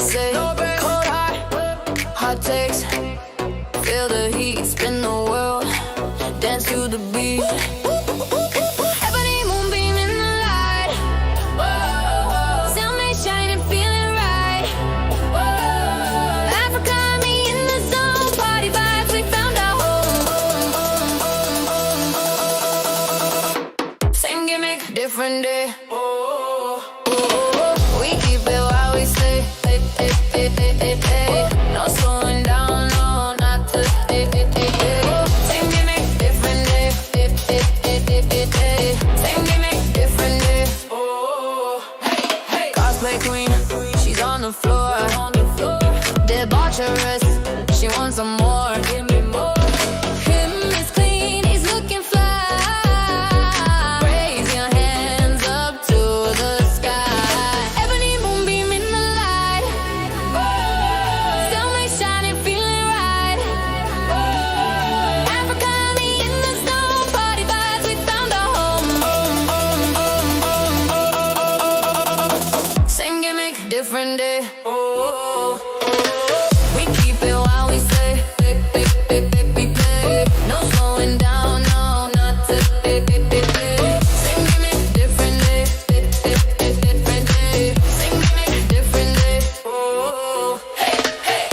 say cold heart, hot takes. Feel the heat, spin the world, dance to the beat. Ebony moonbeam in the light. Zelmae shining, feeling right. Africa, me in the zone, party vibes, we found our home. Same gimmick, different day. We keep it while we stay. No slowing down, no, not today. Same gimmick, different day. Same gimmick, different day. Cosplay queen, she's on the floor. Debaucherous, she wants some more. Give me more. Him is clean, he's looking fly. Raise your hands up to the sky. Ebony moonbeam in the light. Zelmae shining, feeling right. Africa, me in the zone, party vibes, we found our home. Same gimmick, different day. We keep it while we stay. No slowing down, no, not today. Same gimmick, different day. Same gimmick, different day. Hey, hey.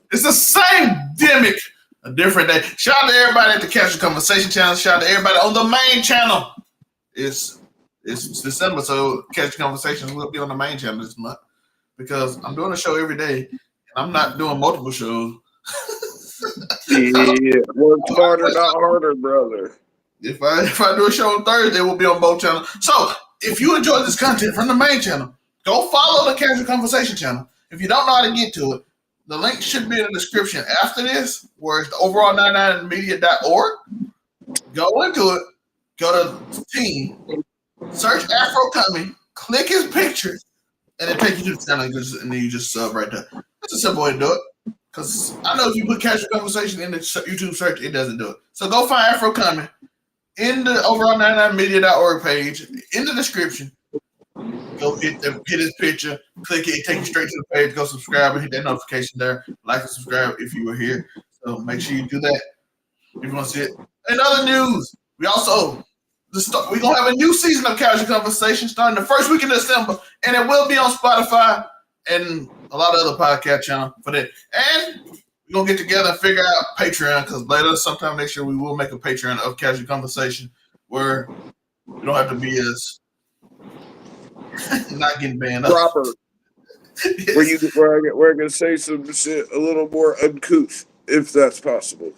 It's the same gimmick, a different day. Shout out to everybody at the Casual Conversation channel. Shout out to everybody on the main channel. It's December, so Casual Conversations will be on the main channel this month because I'm doing a show every day and I'm not doing multiple shows. Yeah, work smarter, not harder, brother. If I do a show on Thursday, we'll be on both channels. So if you enjoy this content from the main channel, go follow the Casual Conversation channel. If you don't know how to get to it, the link should be in the description after this, where it's the Overall99Media.org. Go into it, go to team, search Afro Coming, click his picture, and it takes you to the channel, and then you just sub right there. That's a simple way to do it. Because I know if you put Casual Conversation in the YouTube search, it doesn't do it. So go find Afro Coming in the Overall99Media.org page, in the description. Go hit his picture, click it, take you straight to the page, go subscribe and hit that notification there. Like and subscribe if you were here. So make sure you do that if you want to see it. In other news, we're going to have a new season of Casual Conversation starting the first week in December, and it will be on Spotify and a lot of other podcast channels for that. And we're going to get together and figure out Patreon, because later, sometime next year, we will make a Patreon of Casual Conversation where we don't have to be as not getting banned up. Proper. Yes. Where I can say some shit a little more uncouth, if that's possible.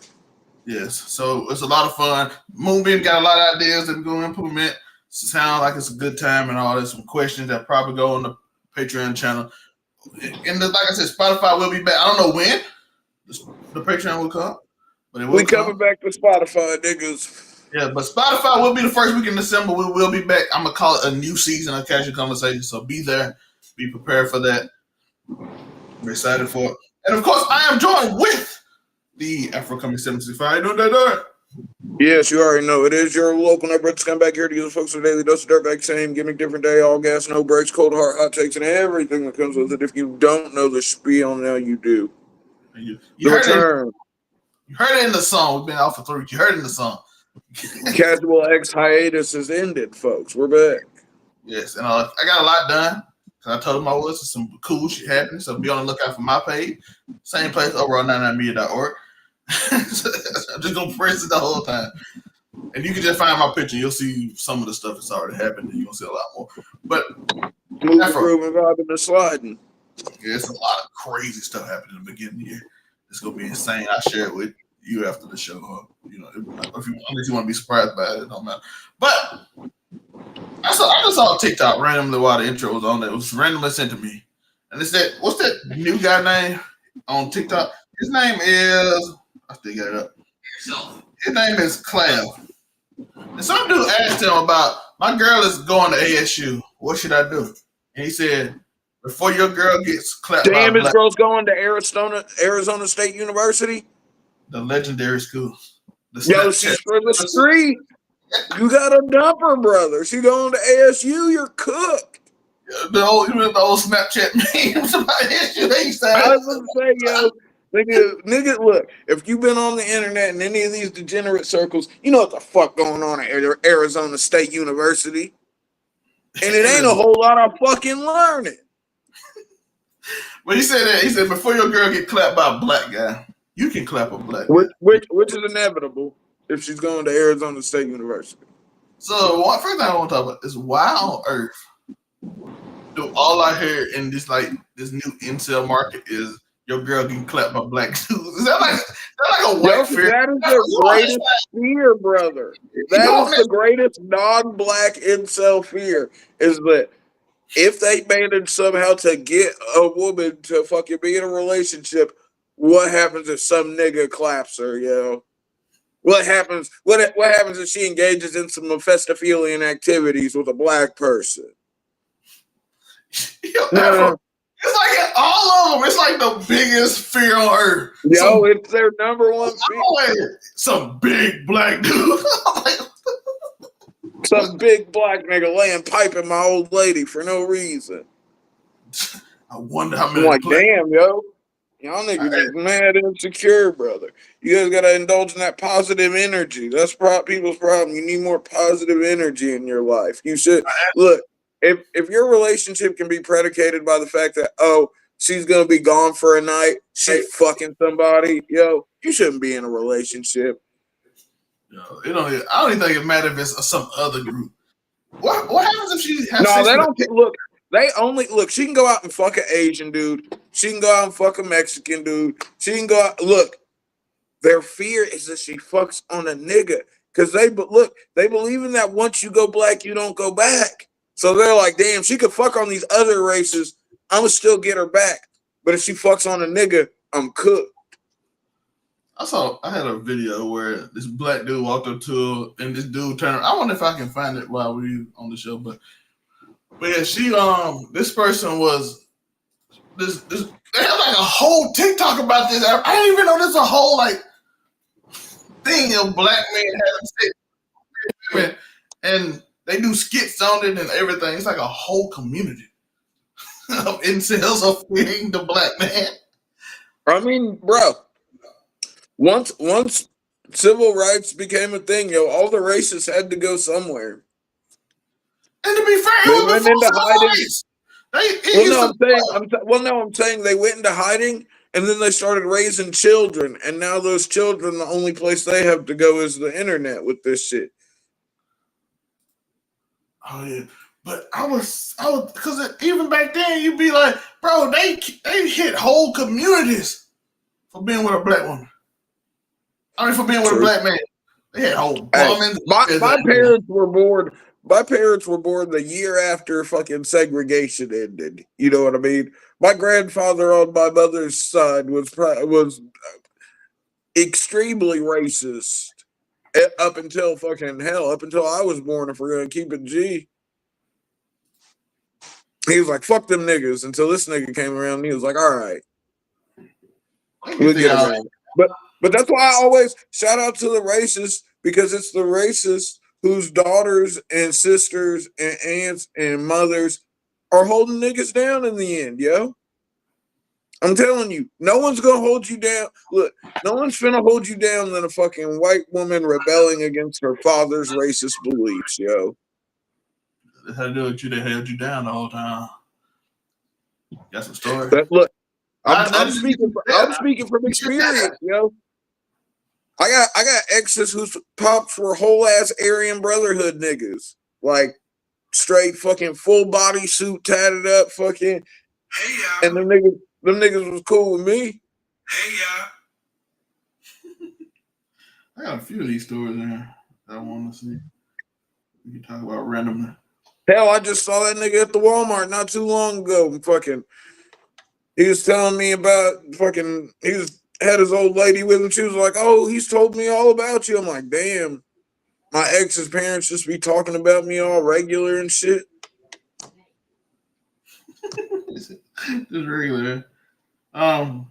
Yes. So it's a lot of fun. Moonbeam got a lot of ideas that we're going to implement. Sounds like it's a good time and all. There's some questions that probably go on the Patreon channel. And like I said, Spotify will be back. I don't know when the Patreon will come, but it will coming back to Spotify, niggas. Yeah, but Spotify will be the first week in December. We will be back. I'm going to call it a new season of Casual Conversation. So be there. Be prepared for that. We're excited for it. And, of course, I am joined with the Afro Coming 765. How you doing, Dad? Yes, you already know. It is your local neighborhood scumbag here to give the folks a daily dose of dirtbag, same gimmick, different day, all gas, no breaks, cold heart, hot takes, and everything that comes with it. If you don't know the spiel, now you do. You heard it in the song. We've been out for 3 weeks. You heard it in the song. Casual X hiatus has ended, folks. We're back. Yes, and I got a lot done. Cause I told them I was some cool shit happening. So be on the lookout for my page. Same place, Overall99Media.org. I'm just gonna press it the whole time. And you can just find my picture. You'll see some of the stuff that's already happened. You're gonna see a lot more. But moving, grooving, vibing, and sliding. Yeah, it's a lot of crazy stuff happening in the beginning of the year. It's gonna be insane. I'll share it with you after the show. Unless you want to be surprised by it, it don't matter. But I just saw TikTok randomly while the intro was on. It was randomly sent to me, and it said, "What's that new guy name on TikTok?" His name is, I still got it up. His name is Clav. And some dude asked him about, my girl is going to ASU. What should I do? And he said, before your girl gets clapped by Damn, his black, girl's going to Arizona State University. the legendary school, the Yo, Snapchat. she's for the street. You got a dumper, brother. She going to ASU. You're cooked. The old Snapchat memes about issue. They used to I have. was gonna say, yo, nigga, look. If you've been on the internet in any of these degenerate circles, you know what the fuck going on at Arizona State University, and it ain't a whole lot of fucking learning. But he said that. He said before your girl get clapped by a black guy, you can clap a black guy. Which is inevitable if she's going to Arizona State University. So one first thing I want to talk about is why on earth do all I hear in this new incel market is your girl getting clapped by black dudes? Is that like a white fear? That is their greatest fear, brother. That is the greatest non-black incel fear, is that if they manage somehow to get a woman to fucking be in a relationship, what happens if some nigga claps her, yo? What happens? What happens if she engages in some Mephistophelian activities with a black person? Yo, it's like all of them. It's like the biggest fear on earth. Yo, it's their number one fear. Some big black dude. Some big black nigga laying pipe in my old lady for no reason. I wonder how many. I'm like, damn, yo. Y'all niggas is mad insecure, brother. You guys gotta indulge in that positive energy. That's people's problem. You need more positive energy in your life. You should look. If your relationship can be predicated by the fact that, oh, she's gonna be gone for a night, she fucking somebody, yo, you shouldn't be in a relationship. Yo, I don't even think it matters if it's some other group. What happens if she has? No, they don't. Look, they only look. She can go out and fuck an Asian dude. She can go out and fuck a Mexican dude. She can go out. Look, their fear is that she fucks on a nigga because they believe in that once you go black, you don't go back. So they're like, damn, she could fuck on these other races. I'm gonna still get her back. But if she fucks on a nigga, I'm cooked. I had a video where this black dude walked up to her and this dude turned. I wonder if I can find it while we on the show, but yeah, this person was this. They had like a whole TikTok about this. I didn't even know there's a whole like thing of black men having sex, and they do skits on it and everything. It's like a whole community of incels of fearing the black man. I mean, bro, once civil rights became a thing, yo, all the races had to go somewhere. And to be fair, they went into hiding. I'm saying they went into hiding, and then they started raising children, and now those children, the only place they have to go is the internet with this shit. Oh yeah, but I was because even back then you'd be like, bro, they hit whole communities for being with a black woman. I mean, for being with a black man, they had whole bombings. My parents were born. My parents were born the year after fucking segregation ended. You know what I mean? My grandfather on my mother's side was extremely racist. Up until I was born, if we're gonna keep it G. He was like, fuck them niggas, until this nigga came around and he was like, all right. We'll get around. But that's why I always shout out to the racists, because it's the racists whose daughters and sisters and aunts and mothers are holding niggas down in the end, yo. I'm telling you, no one's gonna hold you down. Look, no one's finna hold you down than a fucking white woman rebelling against her father's racist beliefs, yo. They had to do it. They held you down the whole time. Got some stories. But look, I'm speaking from experience, yo. I got exes whose pops were whole ass Aryan Brotherhood niggas, like straight fucking full body suit, tatted up, fucking. Hey, yeah. And them niggas was cool with me. Hey, yeah. I got a few of these stories in here that I want to see. We can talk about randomly. Hell, I just saw that nigga at the Walmart not too long ago. Fucking, he was telling me about fucking. Had his old lady with him. She was like, "Oh, he's told me all about you." I'm like, "Damn, my ex's parents just be talking about me all regular and shit." Just regular. Have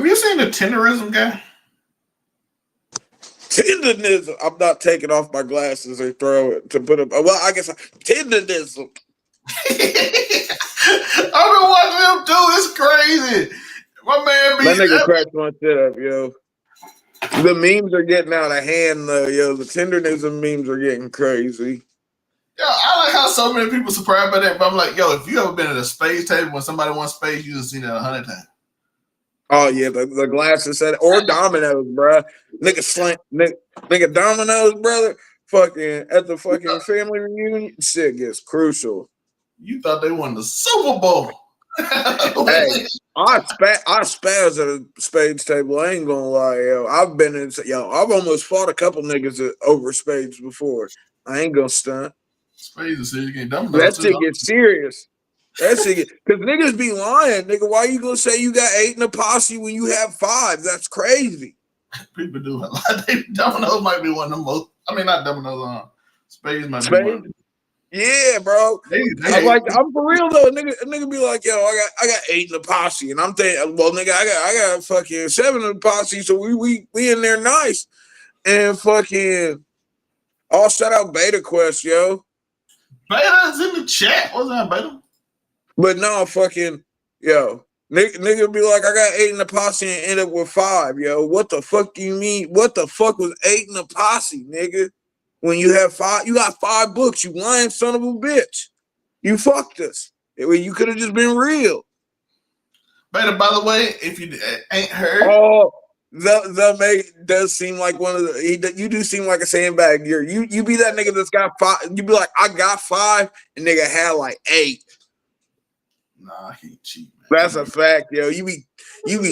you seen the tenderism guy? Tenderism. I'm not taking off my glasses and throw it to put up. Well, I guess tenderism. I've been watching him too. It's crazy. My man be That nigga cracked my shit up, yo. The memes are getting out of hand, though, yo. The tenderism memes are getting crazy. Yo, I like how so many people surprised by that, but I'm like, yo, if you ever been at a spades table when somebody wants spades, you've seen that 100 times. Oh yeah, the glasses said or dominoes, bro. Nigga dominoes, brother. Fucking at the fucking family reunion, shit gets crucial. You thought they won the Super Bowl. Hey, I spaz at a spades table. I ain't gonna lie, yo. I've almost fought a couple niggas over spades before. I ain't gonna stunt. Spades is serious game. Dominoes That too. shit gets serious. That shit because niggas be lying, nigga. Why you gonna say you got 8 in a posse when you have 5? That's crazy. People do a lot. Dominoes might be one of the most. I mean, not dominoes. Spades might be one. Yeah, bro. I'm for real though. A nigga be like, yo, I got 8 in the posse, and I'm thinking, well, nigga, I got fucking 7 in the posse, so we in there nice, and fucking, oh, shout out Beta Quest, yo. Beta's in the chat. What's that, Beta? But no, fucking, yo, nigga be like, I got 8 in the posse and end up with 5, yo. What the fuck do you mean? What the fuck was 8 in the posse, nigga? When you have 5, you got 5 books, you lying son of a bitch. You fucked us. You could have just been real. Beta, by the way, if you ain't heard. Oh, Zelmae does seem like one of the. You do seem like a sandbag. You be that nigga that's got 5. You be like, I got 5, and nigga had like 8. Nah, he cheat, man. That's a fact, yo. You be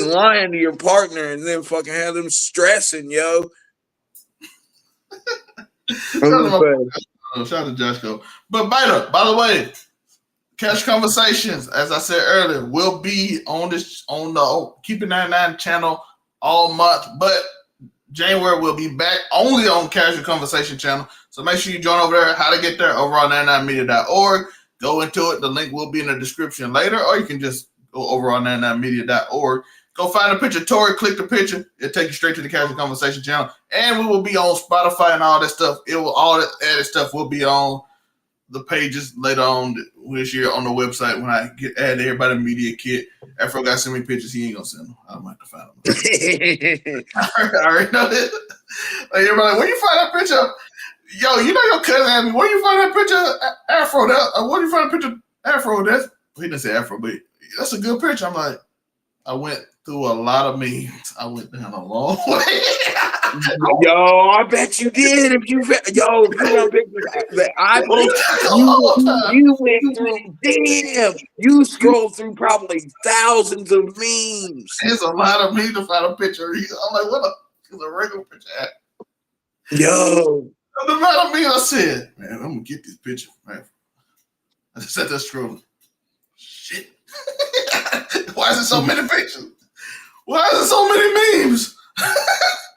lying to your partner and then fucking have them stressing, yo. Shout out to Joshko. But Beta, by the way, Cash Conversations, as I said earlier, will be on the Keep It 99 channel all month. But January will be back only on Casual Conversation channel. So make sure you join over there. How to get there, overall99media.org. Go into it. The link will be in the description later, or you can just go overall99media.org. Go find a picture, Tori, click the picture. It'll take you straight to the Casual Conversation channel. And we will be on Spotify and all that stuff. All that added stuff will be on the pages later on this year on the website when I add everybody media kit. Afro got send me pictures, he ain't gonna send them. I'm gonna have to find them. I already know that. Like everybody, where you find that picture? Yo, you know your cousin asked me, where you find that picture of Afro? Where you find a picture of Afro? He didn't say Afro, but that's a good picture. I'm like, I went through a lot of memes. I went down a long way. Yo, I bet you did. If you found pictures that I you went through. Damn, you scrolled through probably thousands of memes. There's a lot of memes to find a picture. I'm like, what a regular picture at? Yo. The amount of memes I said, man, I'm gonna get this picture, man. I just sat there scrolling. Shit. Why is it so many pictures? Why is it so many memes?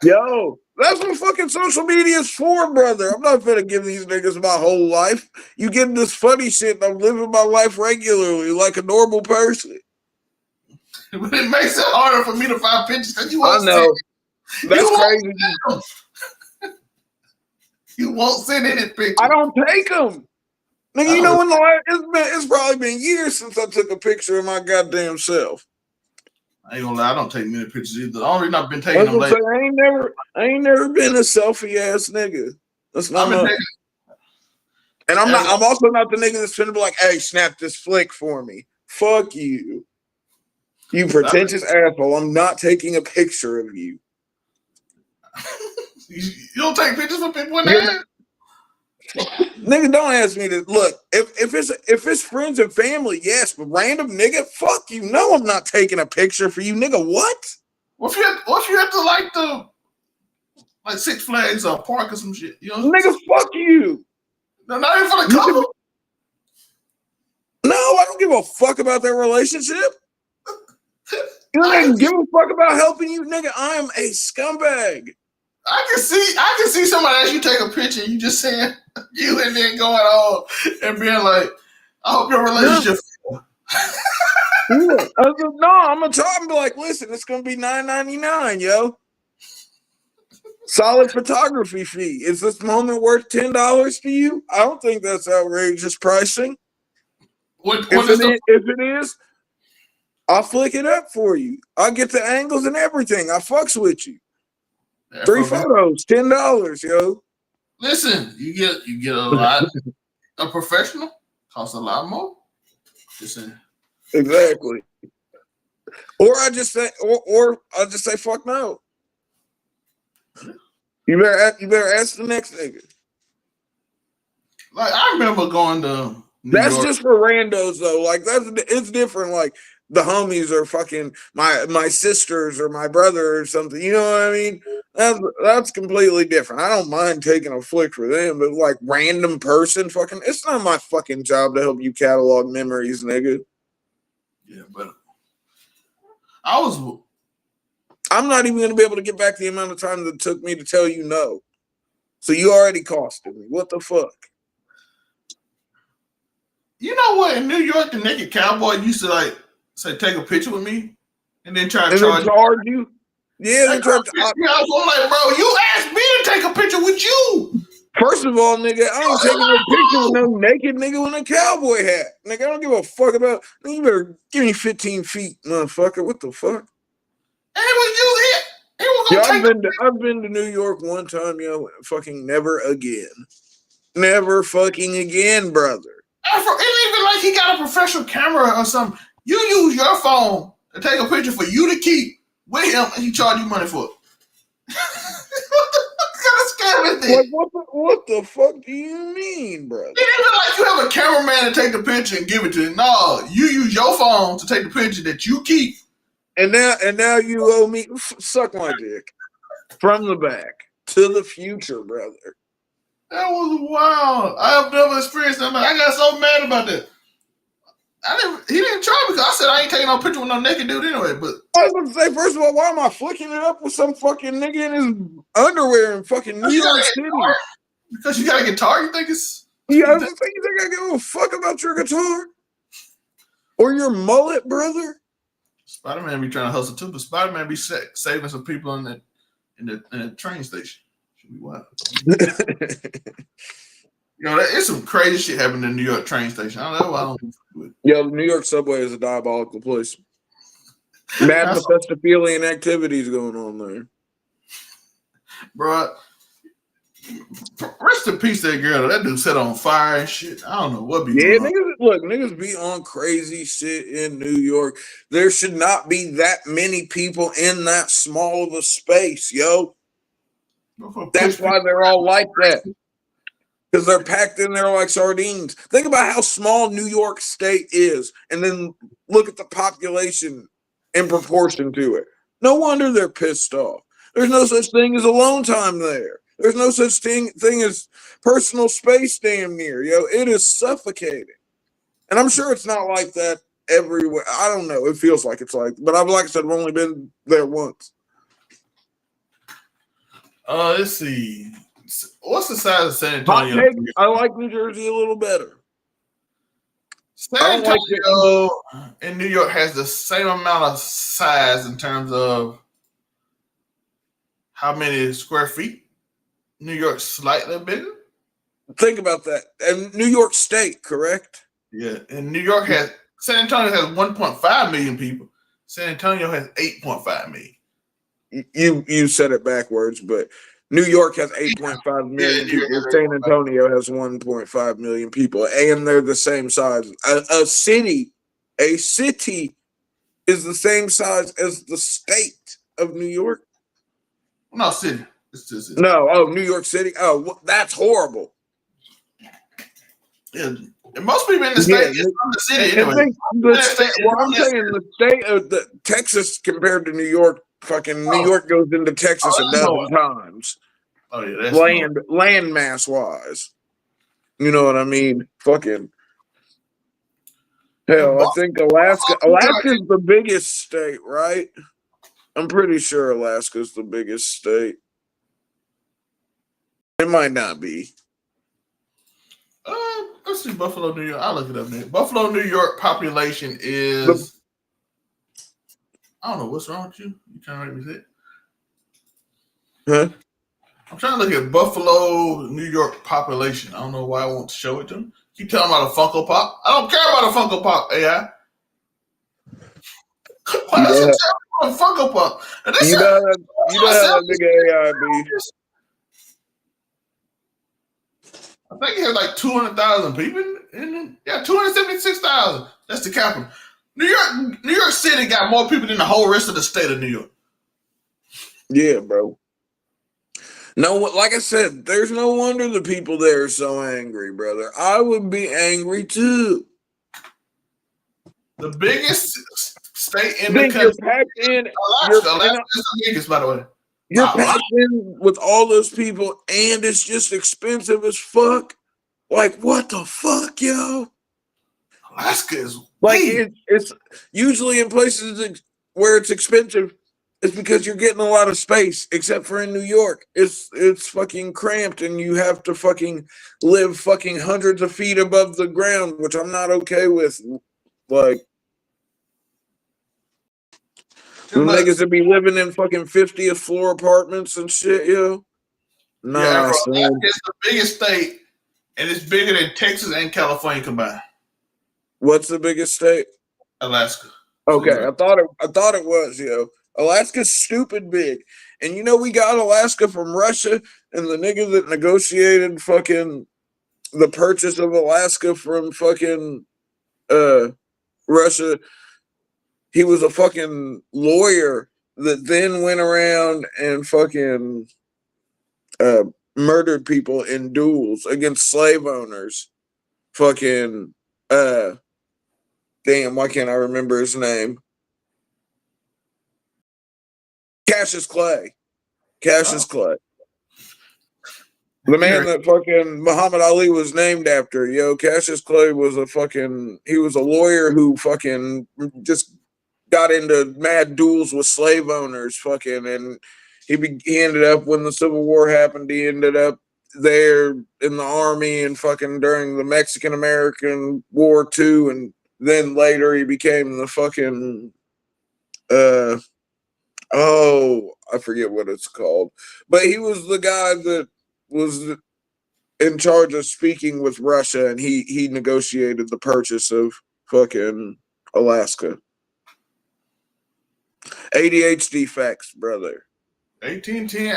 Yo, that's what fucking social media is for, brother. I'm not gonna give these niggas my whole life. You getting this funny shit, and I'm living my life regularly like a normal person. But it makes it harder for me to find pictures because you won't. I know. That's crazy. You won't send any pictures. I don't take them. Nigga, you know when it's probably been years since I took a picture of my goddamn self. I ain't gonna lie, I don't take many pictures either. The only reason I've been taking them lately. I ain't never been a selfie ass nigga. That's not enough. And I'm also not the nigga that's finna be like, hey, snap this flick for me. Fuck you. You pretentious asshole. I'm not taking a picture of you. You don't take pictures of people in there? Nigga, don't ask me to look. If it's friends and family, yes, but random nigga, fuck you. No, I'm not taking a picture for you, nigga. What? What if you have to like Six Flags or park or some shit? You know, nigga, fuck you. No, not even for the couple. No, I don't give a fuck about their relationship. You don't give a fuck about helping you, nigga. I am a scumbag. I can see somebody else. You take a picture, you just saying you and then going on and being like, I hope your relationship. No, I'm gonna try and be like, listen, it's gonna be $9.99, yo. Solid photography fee. Is this moment worth $10 to you? I don't think that's outrageous pricing. What is if it is, I'll flick it up for you. I'll get the angles and everything. I fucks with you. 3 photos, $10, yo. Listen, you get a lot. A professional costs a lot more. Just saying. Exactly. Or I just say, or I just say, fuck no. You better ask the next nigga. Like I remember going to That's just for randos though. Like it's different. Like the homies are fucking my sisters or my brother or something. You know what I mean? That's completely different. I don't mind taking a flick for them, but like random person, fucking, it's not my fucking job to help you catalog memories, nigga. Yeah, but I'm not even gonna be able to get back the amount of time that it took me to tell you no. So you already costed me. What the fuck? You know what? In New York, the naked cowboy used to like say, "Take a picture with me," and then try to charge you. Yeah, they tried to. I was like, bro, you asked me to take a picture with you. First of all, nigga, I ain't taking no picture with no naked nigga with a cowboy hat. Nigga, I don't give a fuck about. You better give me 15 feet, motherfucker. What the fuck? And it was you here. He was gonna I've been to New York one time, yo. Fucking never again. Never fucking again, brother. It ain't even like he got a professional camera or something. You use your phone to take a picture for you to keep with him, and he charge you money for it. What kind of scam is this? Like, what the fuck do you mean, brother? It ain't even like you have a cameraman to take the picture and give it to him. No, you use your phone to take the picture that you keep. And now you owe me. Suck my dick. From the back to the future, brother. That was wild. I have never experienced that. I got so mad about that. He didn't try because I said I ain't taking no picture with no naked dude anyway. But I was going to say, first of all, why am I flicking it up with some fucking nigga in his underwear in fucking New York City? Because you got a guitar, you think it's... Yeah, I was going to say, you think I give a fuck about your guitar? Or your mullet, brother? Spider-Man be trying to hustle too, but Spider-Man be saving some people in the train station. Should be wild. You know, it's some crazy shit happening in the New York train station. I don't know. Yo, the New York subway is a diabolical place. Mad Mephistophelian activities going on there. Bro, rest in peace that girl. That dude set on fire and shit. I don't know what be going on. Niggas be on crazy shit in New York. There should not be that many people in that small of a space, yo. That's why they're all like that. Because they're packed in there like sardines. Think about how small New York State is, and then look at the population in proportion to it. No wonder they're pissed off. There's no such thing as alone time there. There's no such thing as personal space damn near, yo. It is suffocating. And I'm sure it's not like that everywhere. I don't know. It feels like it's like, but like I said, I've only been there once. Let's see. What's the size of San Antonio? I like New Jersey a little better. San Antonio in New York has the same amount of size in terms of how many square feet. New York's slightly bigger. Think about that. And New York State, correct? Yeah. And New York San Antonio has 1.5 million people. San Antonio has 8.5 million. You said it backwards, but New York has 8.5 million people. San Antonio has 1.5 million people, and they're the same size. A city is the same size as the state of New York. No, city. It's no, New York City. Oh, that's horrible. Yeah, and most people in the state is from the city anyway. I'm saying the state of Texas compared to New York. Fucking New York goes into Texas a dozen times. Oh yeah, that's land mass wise. You know what I mean? Fucking hell, I think Alaska's the biggest state, right? I'm pretty sure Alaska's the biggest state. It might not be. Let's see, Buffalo, New York. I'll look it up, man. Buffalo, New York population is. I don't know what's wrong with you. You trying to make me sit? Huh? I'm trying to look at Buffalo, New York population. I don't know why I want to show it to them. Keep telling about a Funko Pop. I don't care about a Funko Pop, AI. Why does it tell me about a Funko Pop? You know how that nigga AI be. I think it had like 200,000 people in it. Yeah, 276,000. That's the capital. New York City got more people than the whole rest of the state of New York. Yeah, bro. No, like I said, there's no wonder the people there are so angry, brother. I would be angry too. The biggest state in the country. You're packed in. Alaska is the biggest, by the way. You're packed in with all those people, and it's just expensive as fuck. Like, what the fuck, yo? Alaska is like it's usually in places where it's expensive. It's because you're getting a lot of space, except for in New York. It's fucking cramped, and you have to fucking live fucking hundreds of feet above the ground, which I'm not okay with. Like, niggas that be living in fucking 50th floor apartments and shit, yo. Nah, yeah, bro, Alaska is the biggest state, and it's bigger than Texas and California combined. What's the biggest state? Alaska. Okay, I thought it was, yo. Alaska's stupid big. And you know we got Alaska from Russia, and the nigga that negotiated fucking the purchase of Alaska from fucking Russia, he was a fucking lawyer that then went around and fucking murdered people in duels against slave owners. Fucking damn, why can't I remember his name? Cassius Clay. Cassius Clay. The man that fucking Muhammad Ali was named after. Yo, Cassius Clay was he was a lawyer who fucking just got into mad duels with slave owners, fucking, and he ended up, when the Civil War happened, he ended up there in the army and fucking during the Mexican-American War too, and then later he became the fucking I forget what it's called. But he was the guy that was in charge of speaking with Russia, and he negotiated the purchase of fucking Alaska. ADHD facts, brother. 1810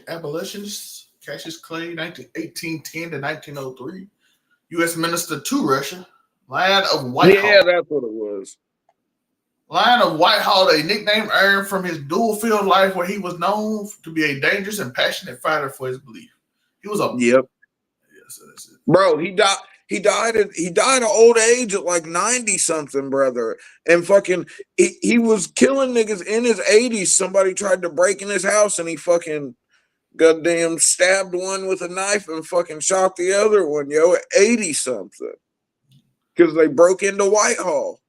abolitionists, Cassius Clay, 1810 to 1903. U.S. Minister to Russia. Lion of Whitehall. Yeah, that's what it was. Lion of Whitehall, a nickname earned from his dual-field life where he was known to be a dangerous and passionate fighter for his belief. He was a... Yep. Yeah, so that's it. Bro, he died of old age at like 90-something, brother. And fucking he was killing niggas in his 80s. Somebody tried to break in his house, and he fucking goddamn stabbed one with a knife and fucking shot the other one, yo, at 80-something. Because they broke into Whitehall.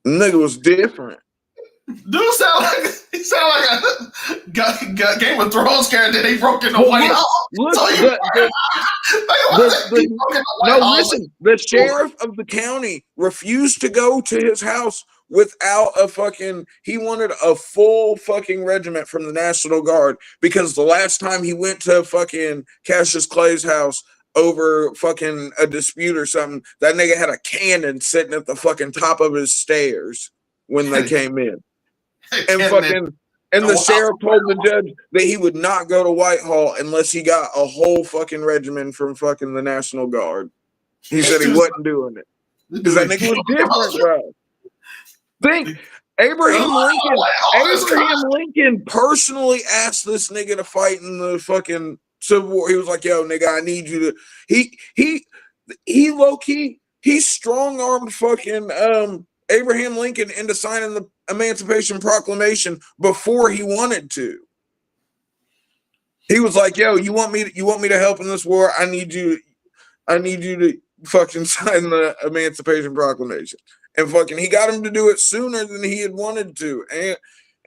Nigga was different. Dude sound like a Game of Thrones character. They broke into Whitehall. Listen. The sheriff of the county refused to go to his house without a fucking. He wanted a full fucking regiment from the National Guard, because the last time he went to fucking Cassius Clay's house over fucking a dispute or something, that nigga had a cannon sitting at the fucking top of his stairs when they came in. And the sheriff told the judge that he would not go to Whitehall unless he got a whole fucking regiment from fucking the National Guard. He said he wasn't doing it. Because that nigga was different, bro. Think, Abraham Lincoln personally asked this nigga to fight in the fucking Civil War. He was like, yo, nigga, I need you to. He low-key, he strong-armed fucking Abraham Lincoln into signing the Emancipation Proclamation before he wanted to. He was like, yo, you want me to help in this war? I need you to fucking sign the Emancipation Proclamation. And fucking he got him to do it sooner than he had wanted to.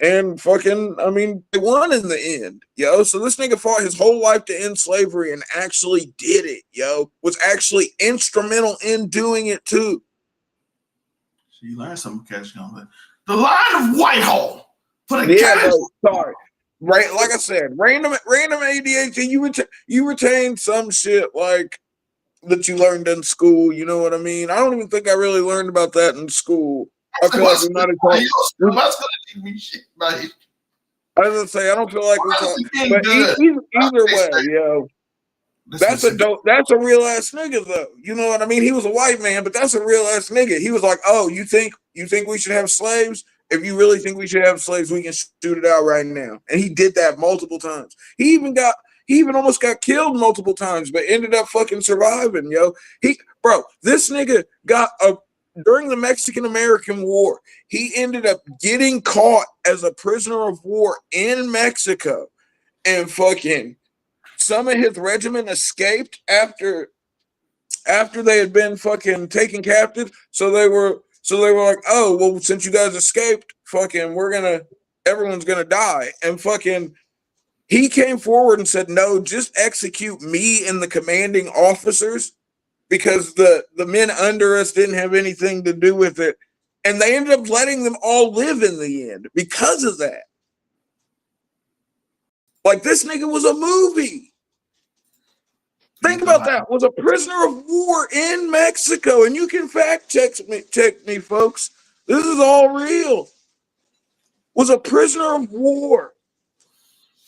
And fucking, I mean, they won in the end, yo. So this nigga fought his whole life to end slavery and actually did it, yo. Was actually instrumental in doing it too. So you learned something, Cash. The line of Whitehall. Bro, sorry. Right, like I said, random ADHD. You retain some shit like that you learned in school. You know what I mean? I don't even think I really learned about that in school. I feel like we might have talked. I was gonna say I don't feel like we talked. But either way, yo, that's a real ass nigga though. You know what I mean? He was a white man, but that's a real ass nigga. He was like, "Oh, you think we should have slaves? If you really think we should have slaves, we can shoot it out right now." And he did that multiple times. He even almost got killed multiple times, but ended up fucking surviving, yo. This nigga got during the Mexican-American War, he ended up getting caught as a prisoner of war in Mexico, and fucking some of his regiment escaped after they had been fucking taken captive. So they were like, "Oh, well, since you guys escaped, fucking everyone's gonna die." And fucking he came forward and said, "No, just execute me and the commanding officers, because the men under us didn't have anything to do with it." And they ended up letting them all live in the end because of that. Like, this nigga was a movie. Think about that. Was a prisoner of war in Mexico. And you can fact check me, folks. This is all real. Was a prisoner of war.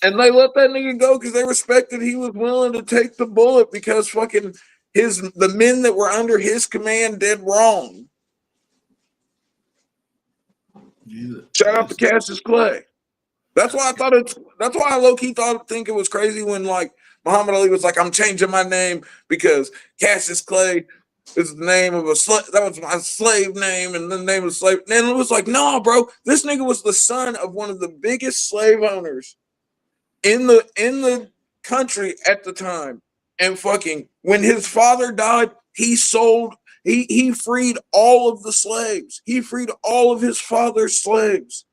And they let that nigga go because they respected he was willing to take the bullet because fucking the men that were under his command did wrong. Shout out to Cassius Clay. That's why I low-key think it was crazy when like Muhammad Ali was like, "I'm changing my name because Cassius Clay is the name of that was my slave name, and the name of slave." And it was like, "No, bro, this nigga was the son of one of the biggest slave owners in the country at the time. And fucking when his father died, he freed all of the slaves. He freed all of his father's slaves.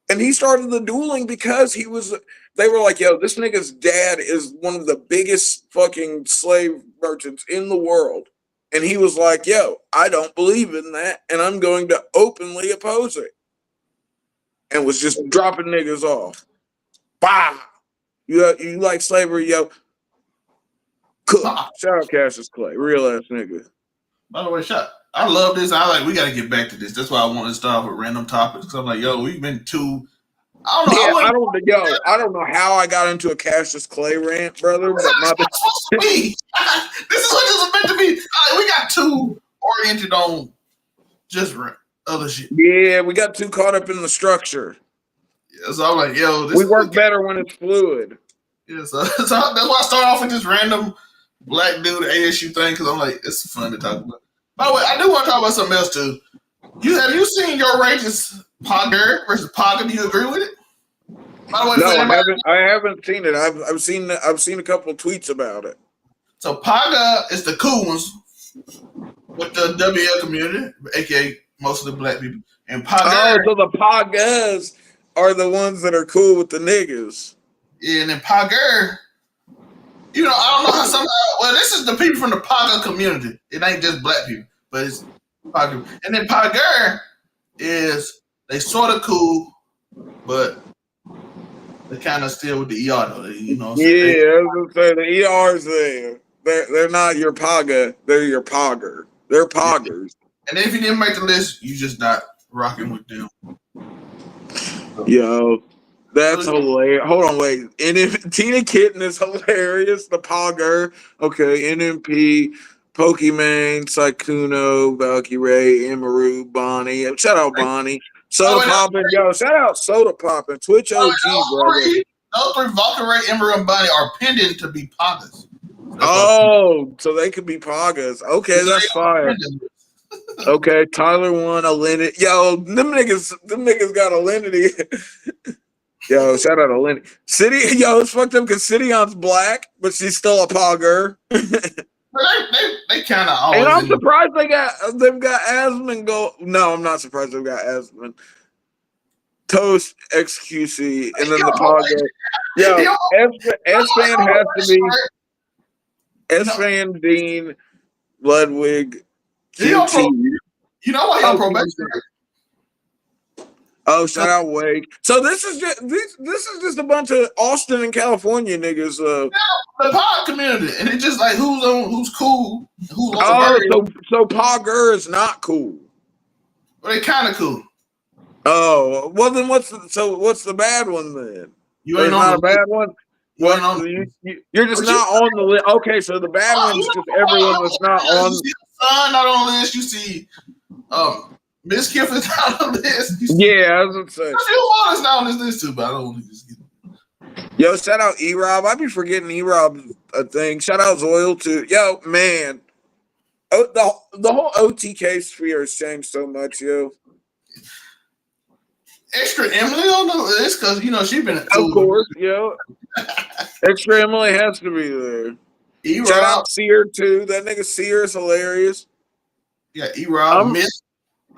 And he started the dueling because they were like, "Yo, this nigga's dad is one of the biggest fucking slave merchants in the world." And he was like, "Yo, I don't believe in that, and I'm going to openly oppose it." And was just dropping niggas off. Bah! You like slavery, yo? Cook. Shout out Cassius Clay, real ass nigga. By the way, I love this. We got to get back to this. That's why I wanted to start off with random topics. Because I'm like, yo, we've been too. I don't know. I don't know how I got into a Cassius Clay rant, brother. But this is what this is meant to be. We got too oriented on just other shit. Yeah, we got too caught up in the structure. Yeah, so I'm like, yo, we work better when it's fluid. Yeah, so that's why I start off with this random black dude ASU thing, because I'm like, it's fun to talk about. By the way, I do want to talk about something else too. Have you seen Your Rage's Paga versus Paga? Do you agree with it? By the way, no, I haven't seen it. I've seen a couple of tweets about it. So Paga is the cool ones with the WL community, aka most of the black people, and Paga. So the Pagas are the ones that are cool with the niggas. Yeah, and then Paga. You know, I don't know how somehow. This is the people from the Paga community. It ain't just black people, but it's Paga. And then Paga is they sort of cool, but they kind of still with the ER though. You know. Yeah, I was gonna say the ER's there. They're not your Paga. They're your Pogger. They're Poggers. And if you didn't make the list, you just not rocking with them. Yo. That's hilarious. Hold on, wait. Tina Kitten is hilarious. The Pogger. Okay, NMP, Pokimane, Saikuno, Valkyrie, Emeru, Bonnie. Shout out Bonnie. Soda Poppin'. Yo, shout out Soda Poppin'. Twitch OG, brother. Those three, Valkyrie, Emeru, and Bonnie, are pending to be Pagas. So they could be Pagas. Okay, that's fire. Okay, Tyler won Alinity. Yo, them niggas got Alinity. Yo, shout out to Lenny. Yo, it's fucked up because Sidion's black, but she's still a Pogger. they kind of always. And I'm surprised they've got Asmund go. No, I'm not surprised they've got Asmund. Toast XQC, and then Yo, the podcast. Yo, S-Fan has to be S-Fan, Dean, Ludwig, QT. You know why you're on probation? Oh, shout out Wake. So this is just a bunch of Austin and California niggas. The pod community, and it's just like who's cool, who's on so Pogger is not cool. But they kind of cool. Oh, well then what's the bad one then? You ain't not on a bad one. You're just not on the list. Okay, so the bad one's just everyone that's not on. You see the Sun not on the list. You see, Miss Kiff is not on the list. Yeah, I was gonna say. A few others not on this list too, but I don't want to just get. Yo, shout out E-Rob. I be forgetting E-Rob a thing. Shout out Zoil too. Yo, man. Oh, the whole OTK sphere has changed so much, yo. Extra Emily on the list because she been of course, yo. Extra Emily has to be there. E-Rob. Shout out Seer too. That nigga Seer is hilarious. Yeah, E-Rob.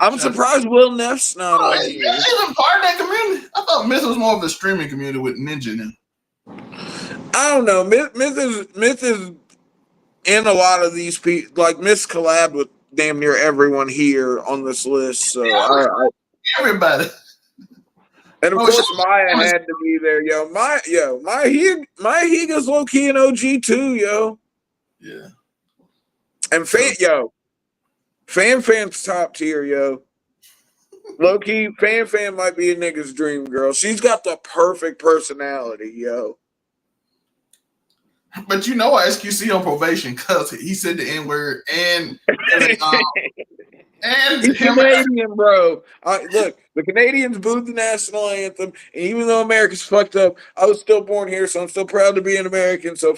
I'm surprised Will Neff's not on here. He's even part of that community. I thought Myth was more of the streaming community with Ninja in him. I don't know. Myth is in a lot of these people. Like Myth's collabed with damn near everyone here on this list. So everybody. And of course Maya had to be there, yo. My Higa's low key an OG too, yo. Yeah. And Fan's top tier, yo. Low key, Fan might be a nigga's dream girl. She's got the perfect personality, yo. But you know why SQC on probation? Because he said the N-word and he's Canadian, bro. Look, the Canadians booed the national anthem, and even though America's fucked up, I was still born here, so I'm still proud to be an American. So,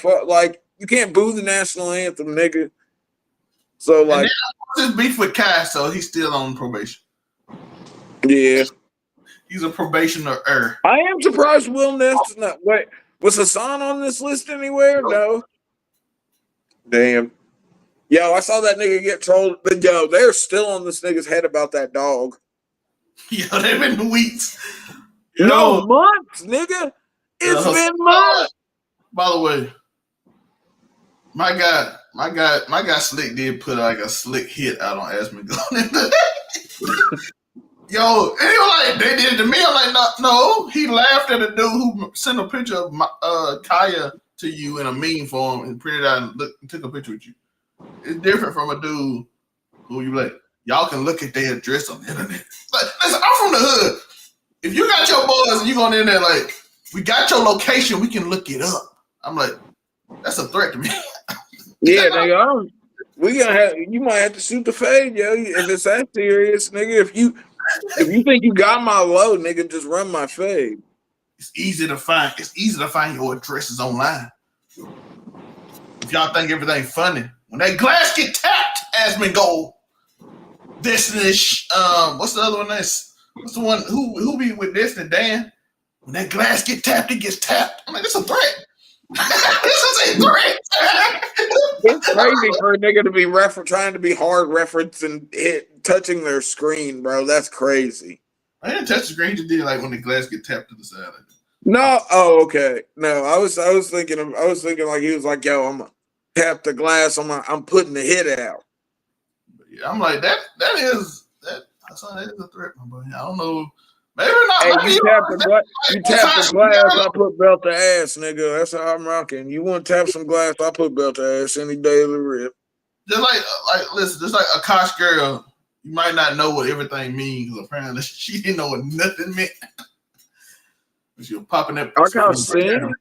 you can't boo the national anthem, nigga. So, like, his beef with Kai, so he's still on probation. Yeah, he's a probationer. I am surprised Will Neff's not. Wait, was Hassan on this list anywhere? No. Damn. Yo, I saw that nigga get trolled, but yo, they're still on this nigga's head about that dog. Yo, they've been weeks. No, months, nigga. It's been months. By the way, my guy Slick did put like a slick hit out on Asmongold. Yo, and he was like, they did it to me. I'm like, no. He laughed at a dude who sent a picture of Kaya to you in a meme form and printed out and took a picture with you. It's different from a dude who you like, y'all can look at their address on the internet. Like, listen, I'm from the hood. If you got your boys and you going in there like, we got your location, we can look it up. I'm like, that's a threat to me. Yeah, nigga, you might have to shoot the fade, yo. If it's that serious, nigga. If you think you got my low, nigga, just run my fade. It's easy to find. It's easy to find your addresses online. If y'all think everything funny, when that glass get tapped, Asmongold, Destiny, what's the other one? What's the one who be with Destiny? Dan. When that glass get tapped, it gets tapped. I'm like, this is a threat. This is a threat. It's crazy for a nigga to be trying to be hard reference and touching their screen, bro. That's crazy. I didn't touch the screen. Just did like when the glass get tapped to the side. No, oh okay. No, I was thinking like he was like, yo, I'm gonna tap the glass. I'm putting the hit out. But yeah, I'm like that is a threat, my boy. I don't know. Maybe not. Hey, you tap the glass, I put belt to ass, nigga. That's how I'm rocking. You want to tap some glass, I put belt to ass any day of the rip. Just listen, just like Akaash girl, you might not know what everything means because apparently she didn't know what nothing meant. She was popping that. Akaash Singh?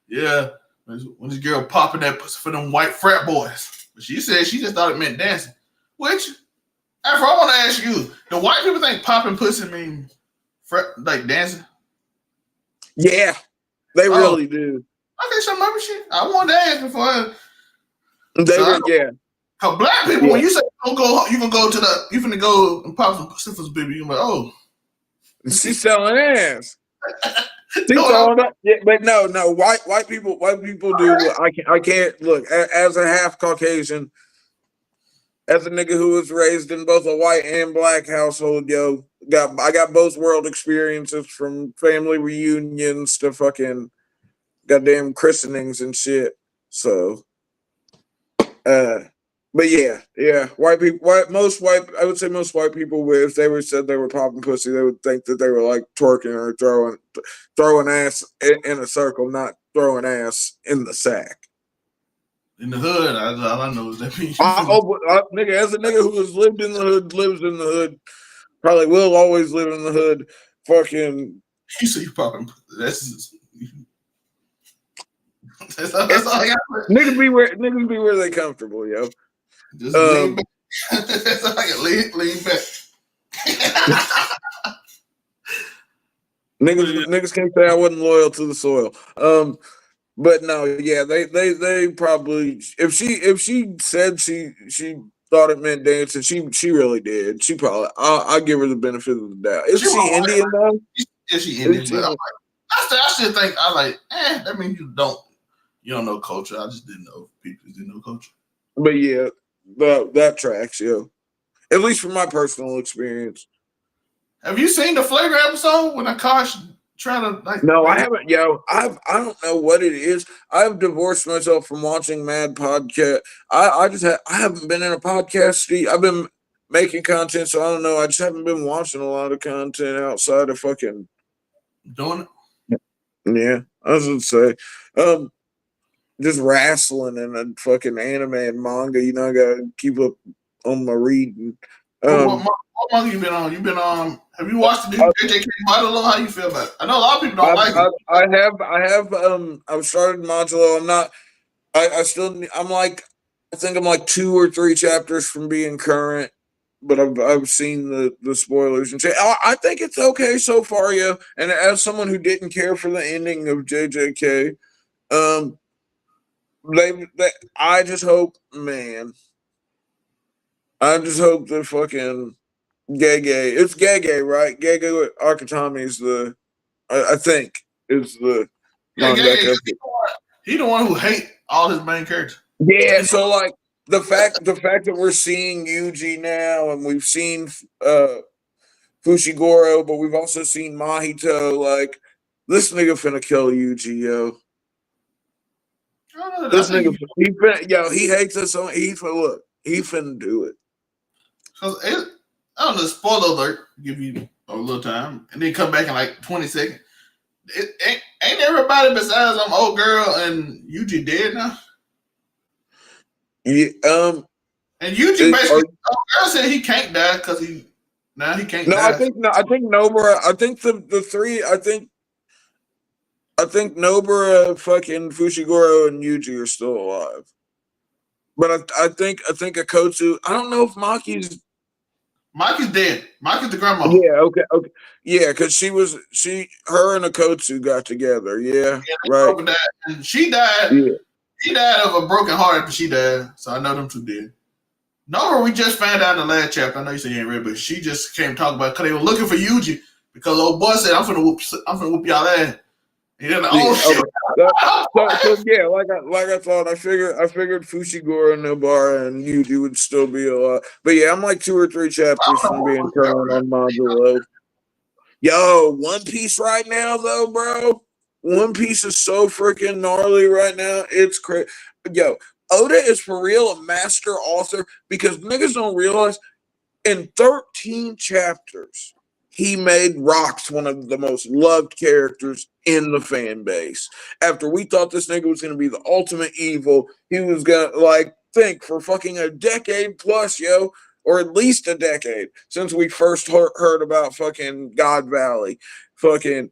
Yeah, when this girl popping that pussy for them white frat boys, but she said she just thought it meant dancing. Which, after I want to ask you, do white people think popping pussy mean like dancing? Yeah, they really do. Okay, so maybe I wanted to ask before. Yeah. Cause black people, when you say you gonna go and pop some pussy for some people, you're like, oh, she's selling ass. But no, white people do. I can't look as a half Caucasian, as a nigga who was raised in both a white and black household. Yo, I got both world experiences from family reunions to fucking goddamn christenings and shit. So, but yeah, white people, I would say most white people, if they were said they were popping pussy, they would think that they were like twerking or throwing ass in a circle, not throwing ass in the sack. In the hood, all I know is that means nigga, as a nigga who has lived in the hood, lives in the hood, probably will always live in the hood. Fucking, you see, popping. That's all I got. Niggas be where they comfortable, yo. Just lean back. That's all I got. Lean back. Niggas can't say I wasn't loyal to the soil. But no, yeah, they probably, if she said she thought it meant dancing, she really did. She probably, I'll give her the benefit of the doubt. Is she Indian though? Yeah, she Indian. But I still think that means you don't know culture. I just didn't know people didn't know culture. But yeah, that tracks, yo. At least from my personal experience. Have you seen the Flagrant episode when Akaash tried to like? No, I haven't, yo. I don't know what it is. I've divorced myself from watching mad podcast. I haven't been in a podcast. I've been making content, so I don't know. I just haven't been watching a lot of content outside of fucking doing it. Yeah, I was gonna say, just wrestling and a fucking anime and manga. You know, I gotta keep up on my reading. What manga you been on? You been on? Have you watched the new JJK Modulo? How you feel about it? I know a lot of people don't like it. I have. I've started Modulo. I'm not. I still. I'm like. I think I'm like 2 or 3 chapters from being current, but I've seen the spoilers and shit. I think it's okay so far, yeah. And as someone who didn't care for the ending of JJK, I just hope, man. I just hope the fucking Gege. It's Gege, right? Gege Akatami is I think is the Gege. He the one who hate all his main characters. Yeah, so like the fact that we're seeing Yuji now, and we've seen Fushiguro, but we've also seen Mahito. Like, this nigga finna kill Yuji, yo. This nigga, he hates us. He finna do it. I don't know, spoiler alert, give you a little time, and then come back in like 20 seconds. Ain't everybody besides old girl and Yuji dead now? Yeah, and Yuji basically, old girl said he can't die because he can't die. I think Nobara, I think the three, I think Nobara, fucking Fushiguro, and Yuji are still alive. But I think Akotsu, I don't know if Maki's dead. Maki's the grandma. Yeah, okay. Yeah, because her and Akotsu got together. Yeah, right. And she died. Yeah. She died of a broken heart after she died. So I know them two did. Nora, we just found out in the last chapter. I know you said you ain't read, but she just came talking about because they were looking for Yuji because old boy said, I'm finna whoop y'all ass. And then shit. So yeah, like I thought, I figured Fushiguro, Nobara, and Yuji would still be alive. But yeah, I'm like 2 or 3 chapters from being current on Modulo. Yo, One Piece right now though, bro. One Piece is so freaking gnarly right now. It's crazy. Yo, Oda is for real a master author because niggas don't realize in 13 chapters he made Rocks one of the most loved characters in the fan base. After we thought this nigga was going to be the ultimate evil, he was going to think for fucking a decade plus, yo, or at least a decade since we first heard about fucking God Valley. Fucking,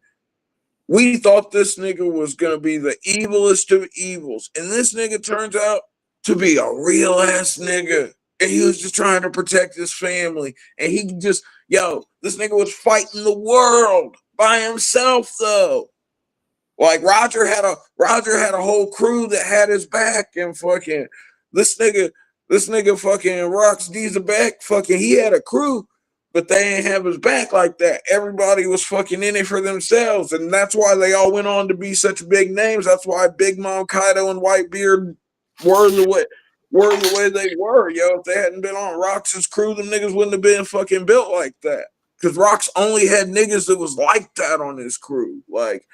we thought this nigga was going to be the evilest of evils. And this nigga turns out to be a real ass nigga. And he was just trying to protect his family. And he just, this nigga was fighting the world by himself though. Like Roger had a whole crew that had his back, and fucking this nigga fucking Rocks D's back. Fucking he had a crew, but they ain't have his back like that. Everybody was fucking in it for themselves, and that's why they all went on to be such big names. That's why Big Mom Kaido and Whitebeard were the way they were, yo. If they hadn't been on Rocks' crew, them niggas wouldn't have been fucking built like that. because Rock's only had niggas that was like that on his crew. Like,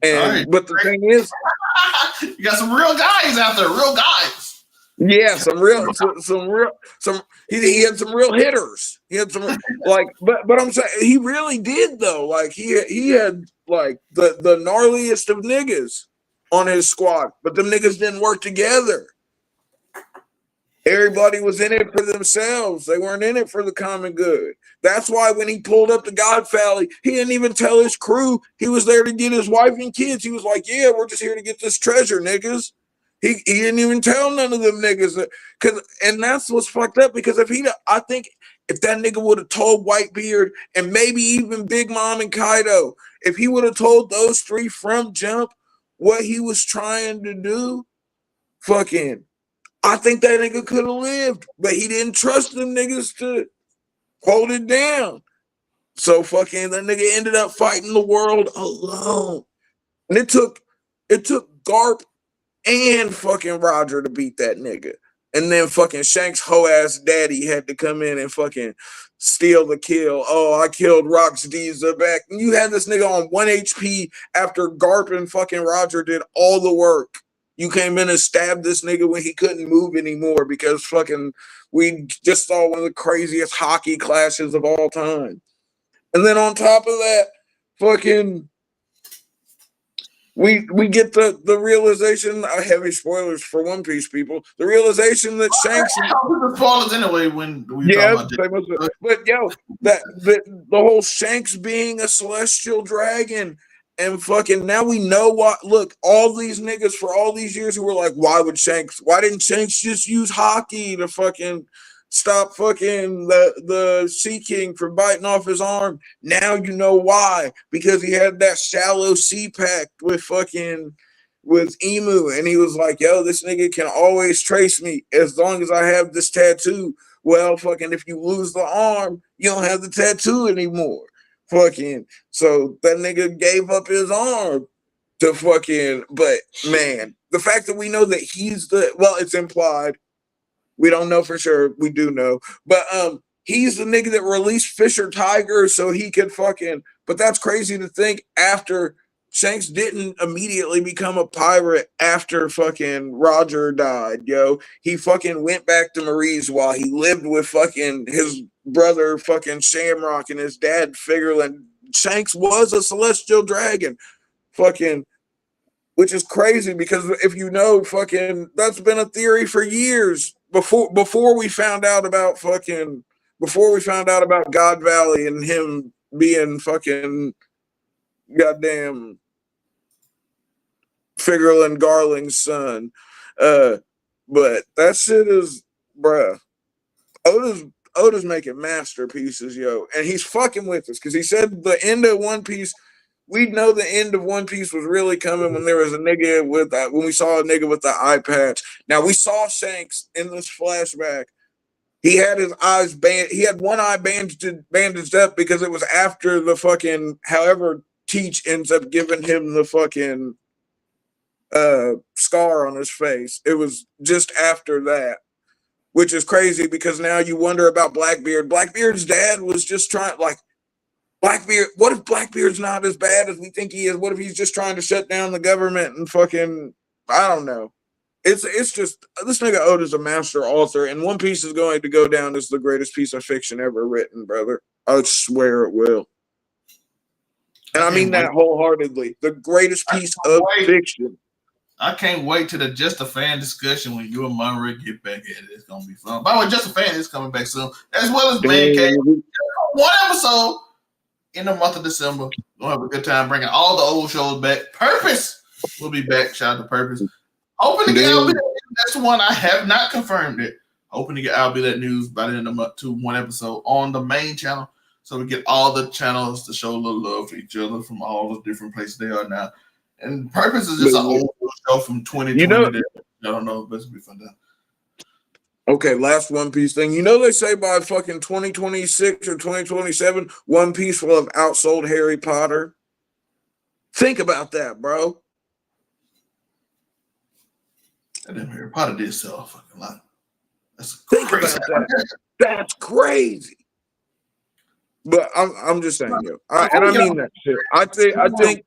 and Right. but the thing is, you got some real guys out there, real guys. yeah, he had some real hitters. He had some like, but I'm saying he really did though. Like he had like the gnarliest of niggas on his squad, but them niggas didn't work together. Everybody was in it for themselves. They weren't in it for the common good. That's why when he pulled up to God Valley, he didn't even tell his crew he was there to get his wife and kids. He was like, yeah, we're just here to get this treasure, niggas. He didn't even tell none of them niggas that, and that's what's fucked up, because I think if that nigga would have told Whitebeard and maybe even Big Mom and Kaido, if he would have told those three from jump what he was trying to do, fucking, I think that nigga could have lived, but he didn't trust them niggas to hold it down. So fucking that nigga ended up fighting the world alone. And it took Garp and fucking Roger to beat that nigga. And then fucking Shanks' hoe ass daddy had to come in and fucking steal the kill. Oh, I killed Rox Diza back. And you had this nigga on 1 HP after Garp and fucking Roger did all the work. You came in and stabbed this nigga when he couldn't move anymore because fucking we just saw one of the craziest hockey clashes of all time. And then on top of that, fucking we get the realization, heavy spoilers for One Piece people, the realization that Shanks spoilers anyway when we talk about but yo, that the whole Shanks being a celestial dragon. And fucking now we know what. Look, all these niggas for all these years who were like, why didn't Shanks just use hockey to fucking stop fucking the Sea King from biting off his arm? Now you know why. Because he had that shallow sea pact with Emu, and he was like, yo, this nigga can always trace me as long as I have this tattoo. Well, fucking if you lose the arm, you don't have the tattoo anymore. Fucking, so that nigga gave up his arm to fucking, but man, the fact that we know that it's implied, we don't know for sure, we do know, but he's the nigga that released Fisher Tiger so he could fucking, but that's crazy to think after Shanks didn't immediately become a pirate after fucking Roger died, yo. He fucking went back to Marie's while he lived with fucking his brother fucking Shamrock and his dad Figureland. Shanks was a celestial dragon. Fucking, which is crazy because if you know, fucking, that's been a theory for years before we found out about God Valley and him being fucking goddamn Figureland Garling's son. But that shit is, bruh. Oda's making masterpieces, yo. And he's fucking with us because he said the end of One Piece, we'd know the end of One Piece was really coming when there was a nigga when we saw a nigga with the eye patch. Now, we saw Shanks in this flashback. He had his eyes he had one eye bandaged up because it was after the fucking, however, Teach ends up giving him the fucking scar on his face. It was just after that, which is crazy because now you wonder about Blackbeard. Blackbeard's dad was just trying, like, Blackbeard, what if Blackbeard's not as bad as we think he is? What if he's just trying to shut down the government and fucking, I don't know. It's just, this nigga Oda's a master author, and One Piece is going to go down as the greatest piece of fiction ever written, brother. I swear it will. And I mean that wholeheartedly. The greatest piece of fiction. I can't wait to the Just a Fan discussion when you and Monroe get back at it. It's gonna be fun. By the way, Just a Fan is coming back soon, as well as Man Cave. One episode in the month of December. We'll have a good time bringing all the old shows back. Purpose will be back. Shout out to Purpose. Hoping to get out that news. That's the one I have not confirmed it. Hoping to get I'll Be That News by the end of the month to one episode on the main channel. So we get all the channels to show a little love for each other from all the different places they are now. And Purpose is just an old show from 2020. I don't know if this will be fun. Okay, last One Piece thing. You know they say by fucking 2026 or 2027, One Piece will have outsold Harry Potter. Think about that, bro. And then Harry Potter did sell a fucking lot. Think about that. That's crazy. But I'm just saying, yo, and I mean that shit. I think.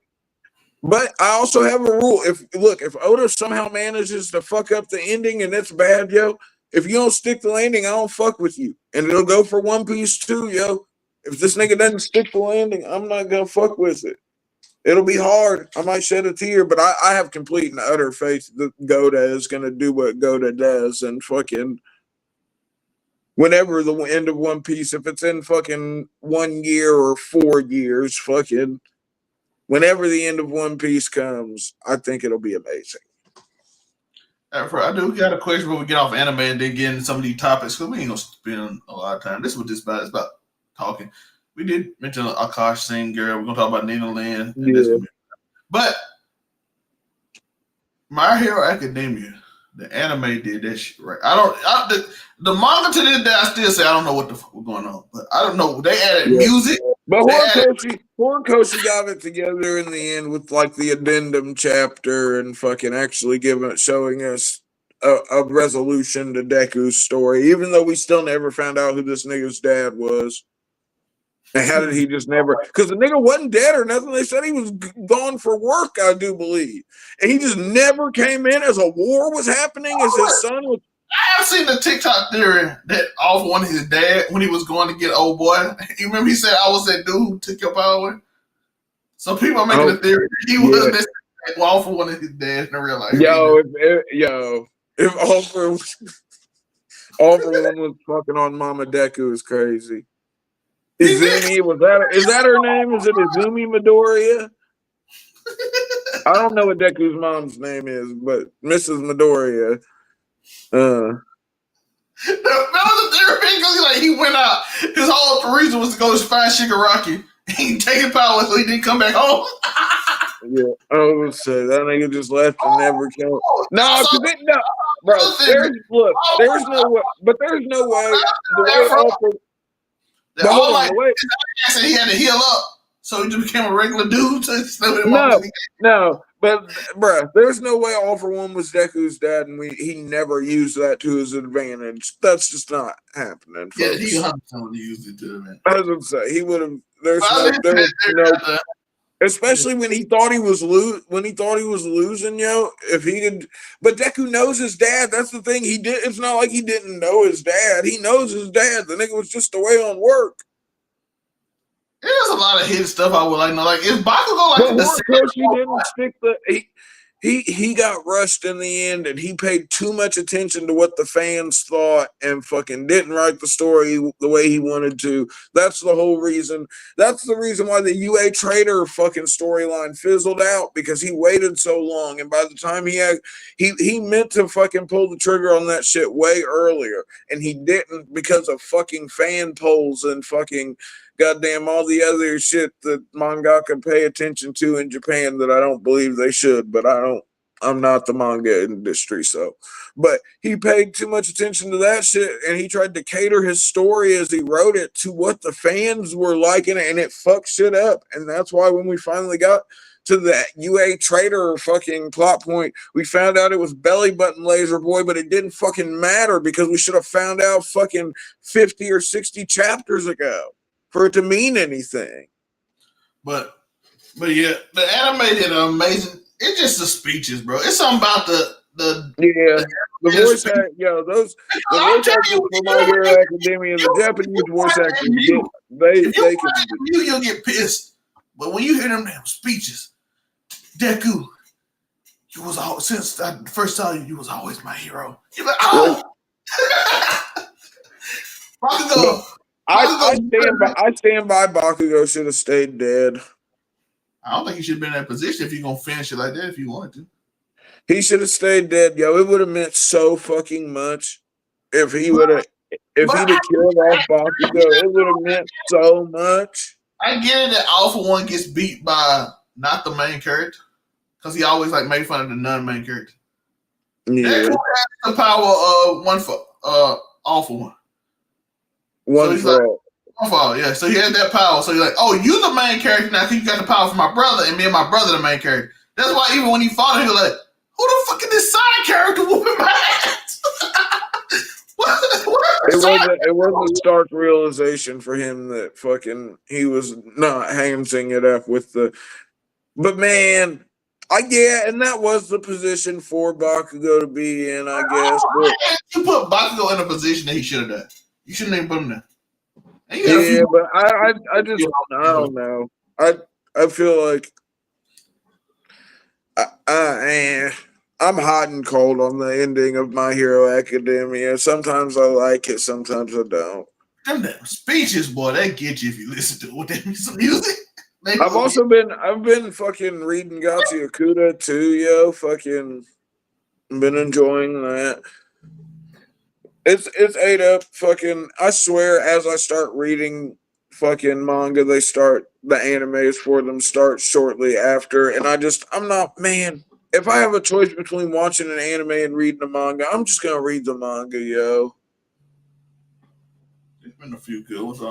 But I also have a rule. If Oda somehow manages to fuck up the ending and it's bad, yo, if you don't stick the landing, I don't fuck with you. And it'll go for One Piece too, yo. If this nigga doesn't stick the landing, I'm not gonna fuck with it. It'll be hard. I might shed a tear, but I have complete and utter faith that Goda is gonna do what Goda does and fucking whenever the end of One Piece, if it's in fucking 1 year or 4 years, fucking whenever the end of One Piece comes, I think it'll be amazing. I do got a question before we get off anime and then get into some of these topics because we ain't gonna spend a lot of time. This is what this about. It's about talking. We did mention Akaash Singh girl. We're gonna talk about Nina Lin. But My Hero Academia, the anime did that shit right. The manga to this day, I still say I don't know what the fuck was going on, but I don't know. They added music. But Horikoshi got it together in the end with like the addendum chapter and fucking actually showing us a resolution to Deku's story, even though we still never found out who this nigga's dad was. And how did he just never? Because the nigga wasn't dead or nothing. They said he was gone for work, I do believe, and he just never came in as a war was happening. As his son was. I have seen the TikTok theory that off one of his dad when he was going to get old boy. You remember he said, "I was that dude who took your power." So people are making a theory that he was that off of one of his dads in real life. If Alfred was fucking on Mama Deku is crazy. Izumi, is that her name? Is it Izumi Midoriya? I don't know what Deku's mom's name is, but Mrs. Midoriya. That was a theory because he went out. His whole reason was to go find Shigaraki. He taking power so he didn't come back home. Yeah, I would say that nigga just left and never came. No, bro. There's no way. But there's no way. The way said he had to heal up, so he just became a regular dude. No, but bruh, there's no way All For One was Deku's dad, and he never used that to his advantage. That's just not happening. Folks. Yeah, he 100% used it to him. I was gonna say he would have. There's no. Especially when he thought he was losing, yo. If he could, but Deku knows his dad. That's the thing. It's not like he didn't know his dad. He knows his dad. The nigga was just away on work. There's a lot of hidden stuff I would like to know. Like, if Bakugo like didn't stick he got rushed in the end, and he paid too much attention to what the fans thought and fucking didn't write the story the way he wanted to. That's the whole reason. That's the reason why the UA Trader fucking storyline fizzled out, because he waited so long, and by the time he meant to fucking pull the trigger on that shit way earlier, and he didn't because of fucking fan polls and fucking goddamn all the other shit that mangaka pay attention to in Japan that I don't believe they should, but I'm not the manga industry, so. But he paid too much attention to that shit, and he tried to cater his story as he wrote it to what the fans were liking, and it fucked shit up. And that's why when we finally got to the UA Trader fucking plot point, we found out it was Belly Button Laser Boy, but it didn't fucking matter because we should have found out fucking 50 or 60 chapters ago for it to mean anything. But yeah, the anime did an amazing. It's just the speeches, bro. It's something about the voice act. Yo, those the voice actors for My Hero Academia, the Japanese voice actors, they can. You'll get pissed, but when you hear them damn speeches, Deku, you was always since I first saw you, you was always my hero. You're like, oh. Bakugo. I stand by Bakugo should have stayed dead. I don't think he should have been in that position if you're gonna finish it like that if you wanted to. He should have stayed dead, yo. It would have meant so fucking much if he'd have killed off Bakugo. It would have meant so much. I get it that All For One gets beat by not the main character because he always like made fun of the non-main character. Yeah, that has the power of All For One. Yeah. So he had that power. So he's like, oh, you the main character now because you got the power from my brother, and me and my brother the main character. That's why even when he fought him, he was like, who the fuck is this side character whooping my ass? It was a stark realization for him that fucking he was not handing it up with the. But man, and that was the position for Bakugo to be in, I guess. But you put Bakugo in a position that he should have done. You shouldn't even put him there. Yeah, but I don't know. I feel like I'm hot and cold on the ending of My Hero Academia. Sometimes I like it, sometimes I don't. Them damn speeches, boy, they get you if you listen to it. Some music. I've been fucking reading Gatsu Okuda too, yo. Fucking been enjoying that. It's ate up. Fucking, I swear, as I start reading fucking manga, the animes for them start shortly after, and I'm not, man. If I have a choice between watching an anime and reading a manga, I'm just gonna read the manga, yo. There's been a few good ones.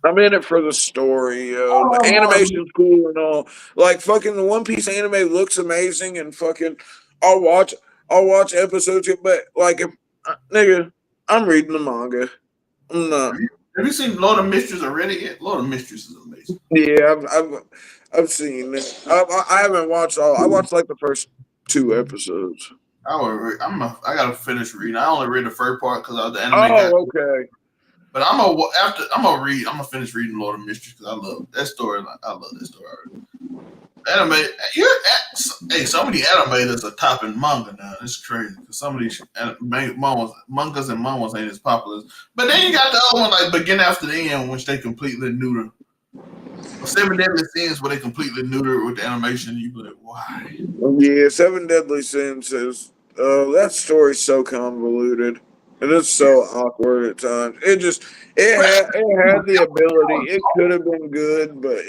I'm in it for the story, yo. The animation's cool and all. Like fucking the One Piece anime looks amazing, and fucking I'll watch episodes, but like if nigga, I'm reading the manga. I'm not. Have you seen Lord of Mistress already yet? Lord of Mistress is amazing. Yeah, I've seen it. I haven't watched all. I watched like the first 2 episodes. I gotta finish reading. I only read the first part because of the anime. Oh, okay. But I'm gonna finish reading Lord of Mistress because I love that story. I love that story already. Some of the animators are topping manga now. It's crazy because some of these mangas and mangas ain't as popular. But then you got the other one like Begin After the End, which they completely neuter. 7 Deadly Sins, where they completely neuter with the animation. You be like, why? Yeah, 7 Deadly Sins is that story's so convoluted. And it's so awkward at times. It had the ability. It could have been good, but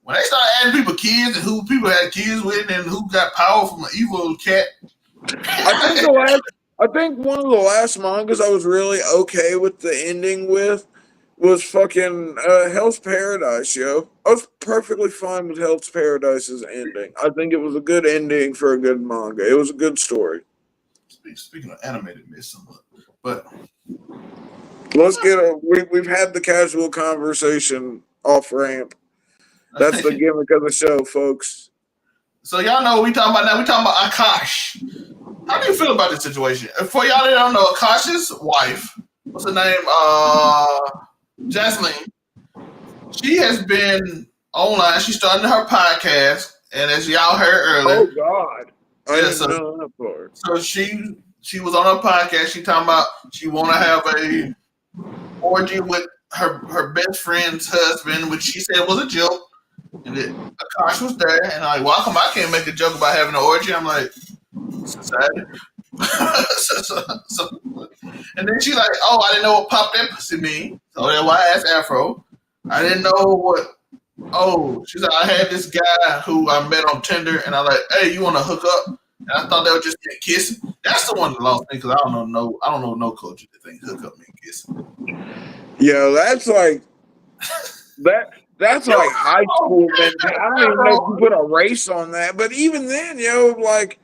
when they started adding people kids and who people had kids with and who got power from an evil cat. I think one of the last mangas I was really okay with the ending with was fucking Hell's Paradise, yo. I was perfectly fine with Hell's Paradise's ending. I think it was a good ending for a good manga. It was a good story. Speaking of animated, miss somewhat. But let's we've had the casual conversation off ramp. That's the gimmick of the show, folks. So y'all know what we talking about now. We talking about Akaash. How do you feel about this situation? For y'all that don't know, Akaash's wife, what's her name? Zelmae. She has been online. She started her podcast, and as y'all heard earlier, oh God, I didn't know that part. So she was on her podcast. She talking about she want to have a orgy with her best friend's husband, which she said was a joke. And Akaash was there, and I'm like, well, how come I can't make a joke about having an orgy? I'm like, society. And then she's like, oh, I didn't know what pop that pussy mean. So that's why I asked Afro. I didn't know what. Oh, she's like, I had this guy who I met on Tinder, and I'm like, hey, you want to hook up? And I thought they were just getting kissing. That's the one that lost me because I don't know no culture that thinks hook up mean kissing. Yeah, that's like that. That's like high school mentality. I don't even know if you put a race on that, but even then, yo, like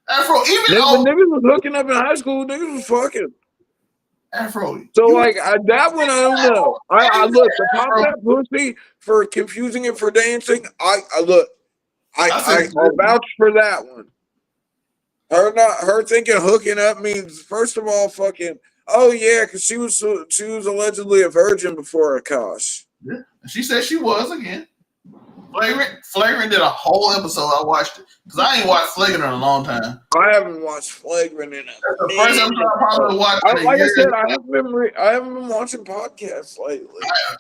Afro, when niggas was hooking up in high school, niggas was fucking. Afro. So like that one, I don't know. I look the pop that pussy for confusing it for dancing. I'll vouch for that one. Her thinking hooking up means first of all fucking. Oh yeah, because she was allegedly a virgin before Akaash. Yeah, she said she was again. Flagrant did a whole episode. I watched it because I ain't watched Flagrant in a long time. I haven't watched Flagrant in That's the first episode I probably watched. Like I said, I haven't been watching podcasts lately.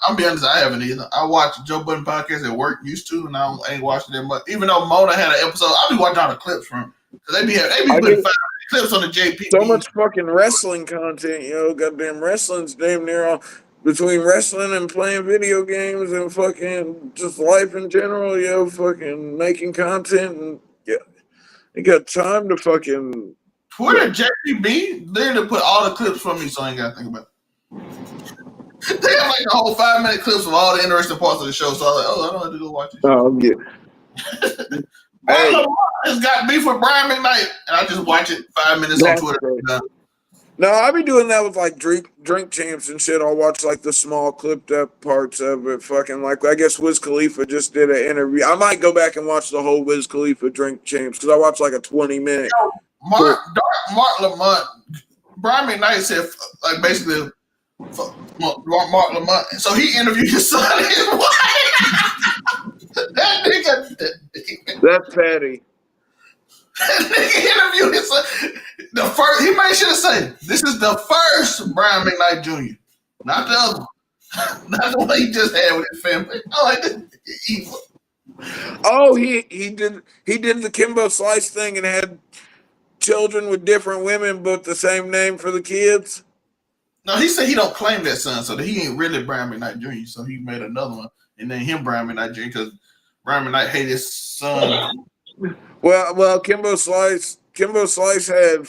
I'll be honest, I haven't either. I watched Joe Budden podcast at work used to, and I ain't watching that much. Even though Mona had an episode, I'll be watching all the clips from because they be putting 5 clips on the JP. So much fucking wrestling content, yo. Goddamn wrestling's damn near all. Between wrestling and playing video games and fucking just life in general, yo, fucking making content and you got time to fucking Twitter JPB, they're to put all the clips from me so I ain't gotta think about it. They have like a whole 5-minute clips of all the interesting parts of the show, so I was like, oh, I don't have to go watch it. Oh, yeah. Hey. It's got beef with Brian McKnight, and I just watch it 5 minutes on Twitter. No, I be doing that with like drink champs and shit. I'll watch like the small clipped up parts of it. Fucking like I guess Wiz Khalifa just did an interview. I might go back and watch the whole Wiz Khalifa drink champs because I watched like a 20-minute. Mark Lamont, Brian McKnight said like basically Mark Lamont. So he interviewed his son and his wife. That nigga. That's petty. That nigga interviewed his son. The first, he made sure to say, this is the first Brian McKnight Jr., not the other one. Not the one he just had with his family. I like this evil. Oh, he did the Kimbo Slice thing and had children with different women but the same name for the kids. No, he said he don't claim that son, so that he ain't really Brian McKnight Jr., so he made another one and then him Brian McKnight Jr. because Brian McKnight hated his son. Well, Kimbo Slice had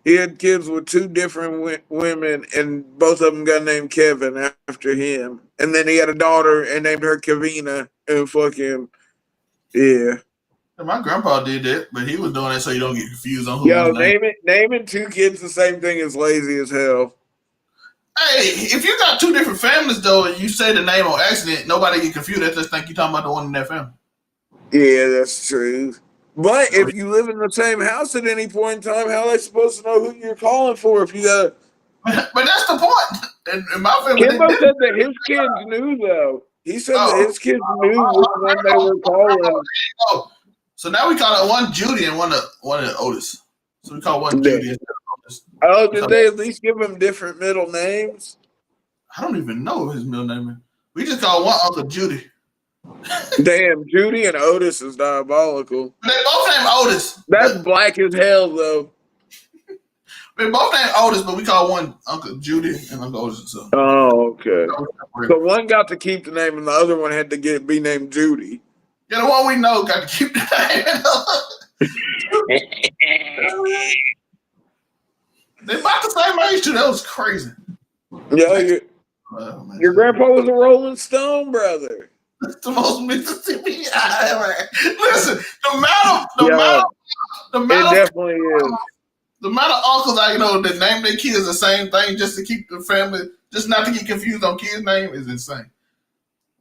he had kids with two different women, and both of them got named Kevin after him. And then he had a daughter and named her Kevina, and fucking yeah. My grandpa did that, but he was doing it so you don't get confused on who. Yo, naming two kids the same thing is lazy as hell. Hey, if you got two different families though, and you say the name on accident, nobody get confused. They just think you're talking about the one in that family. Yeah, that's true. But if you live in the same house at any point in time, how are they supposed to know who you're calling for if you got? But that's the point. In my family, Kimbo said that his kids knew though. He said that his kids knew which one they were calling. So now we call it one Judy and one of Otis. So we call one Judy instead of Otis. Oh, did they at least give him different middle names? I don't even know what his middle name is. We just call one Uncle Judy. Damn, Judy and Otis is diabolical. They both named Otis. That's black as hell, though. They both named Otis, but we call one Uncle Judy and Uncle Otis. So. Oh, okay. So one got to keep the name, and the other one had to be named Judy. Yeah, the one we know got to keep the name. They about the same age too. That was crazy. Yeah, your grandpa was a Rolling Stone brother. That's the most Mississippi I ever. Listen, the amount it definitely is. The amount of uncles I know that name their kids the same thing just to keep the family, just not to get confused on kids' name is insane.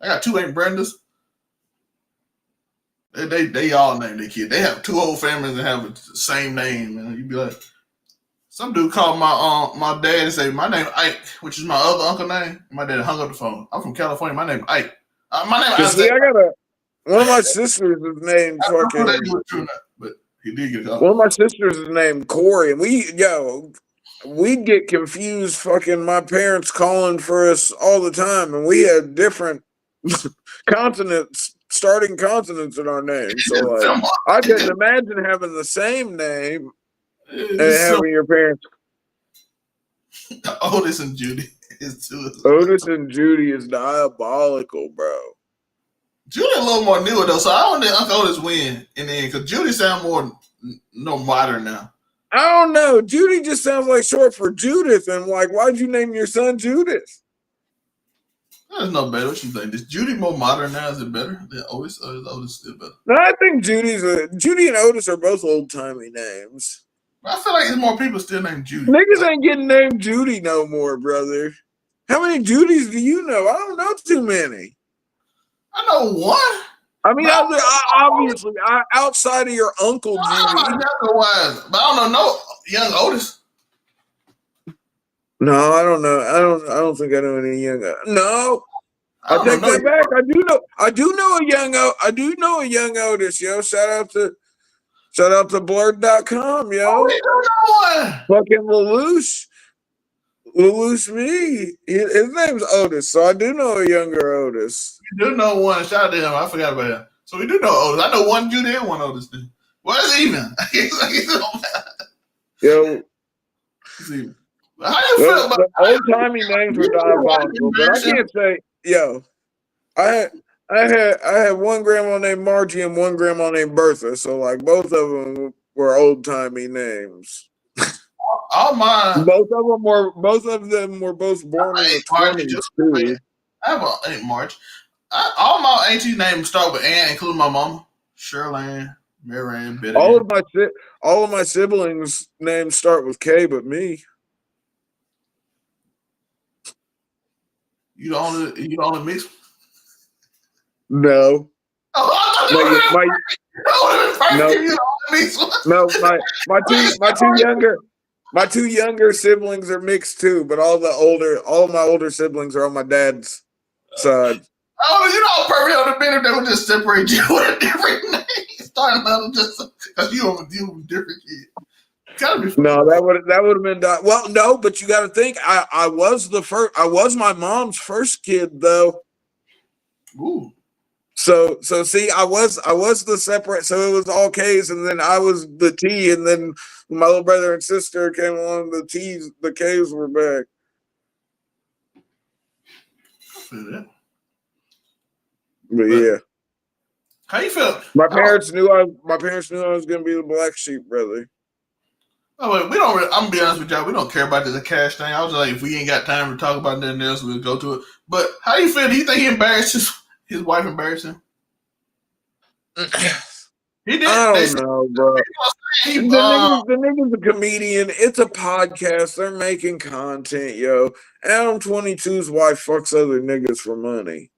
I got two Aunt Brendas. They all name their kid. They have two whole families that have the same name, and you'd be like, some dude called my dad and say my name Ike, which is my other uncle name. My dad hung up the phone. I'm from California. My name Ike. My name Ike. See, one of my sisters is named fucking. But he did get one of my sisters is named Corey, and we'd get confused. Fucking my parents calling for us all the time, and we had different consonants. Starting consonants in our name. So like, I couldn't imagine having the same name and having your parents. Otis and Judy is too. Otis and Judy is diabolical, bro. Judy a little more newer though, so I don't think Uncle Otis win in the end because Judy sounds more modern now. I don't know. Judy just sounds like short for Judith, and like, why'd you name your son Judith? There's no better. What you think? Is Judy more modern now? Is it better than Otis? Or is Otis still better? No, I think Judy and Otis are both old timey names. I feel like there's more people still named Judy. Niggas ain't getting named Judy no more, brother. How many Judys do you know? I don't know too many. I know one. I mean, obviously, outside of your Uncle Judy. But I don't know young Otis. No, I don't know. I don't think I know any young. No, I take that back. I do know a young Otis. Yo, shout out to blurred.com, yo. Fucking Lelouch me. His name's Otis, so I do know a younger Otis. You do know one. Shout out to him. I forgot about him. So we do know Otis. I know one Judy and one Otis. Well, it's even. Yo. It's even. How you feel about old timey names were diabolical, but I can't say, yo, I had one grandma named Margie and one grandma named Bertha, so like both of them were old timey names. All mine. Both of them were both born in the 20s too. I have an Aunt March. All my auntie names start with Ann, including my mama, Shirley, Marianne, all of my siblings' names start with K, but me. You the only mix. No. Oh, my two younger siblings are mixed too, but all of my older siblings are on my dad's side. Oh, you know how perfect on the minute they would just separate you with a different name. Starting out just because you have a deal with different kids. Gotta be funny. No, that would have been done. Well, no, but you got to think. I was the first. I was my mom's first kid, though. Ooh. So see, I was the separate. So it was all K's, and then I was the T, and then my little brother and sister came along. The K's were back. But yeah. How you feel? My parents knew I was gonna be the black sheep, brother. Oh, wait, we don't. I'm gonna be honest with y'all. We don't care about the cash thing. I was like, if we ain't got time to talk about nothing else, we'll go to it. But how do you feel? Do you think he embarrassed his wife? Embarrassed him? He did. I don't know, bro. The nigga's a comedian. It's a podcast. They're making content, yo. Adam 22's wife fucks other niggas for money.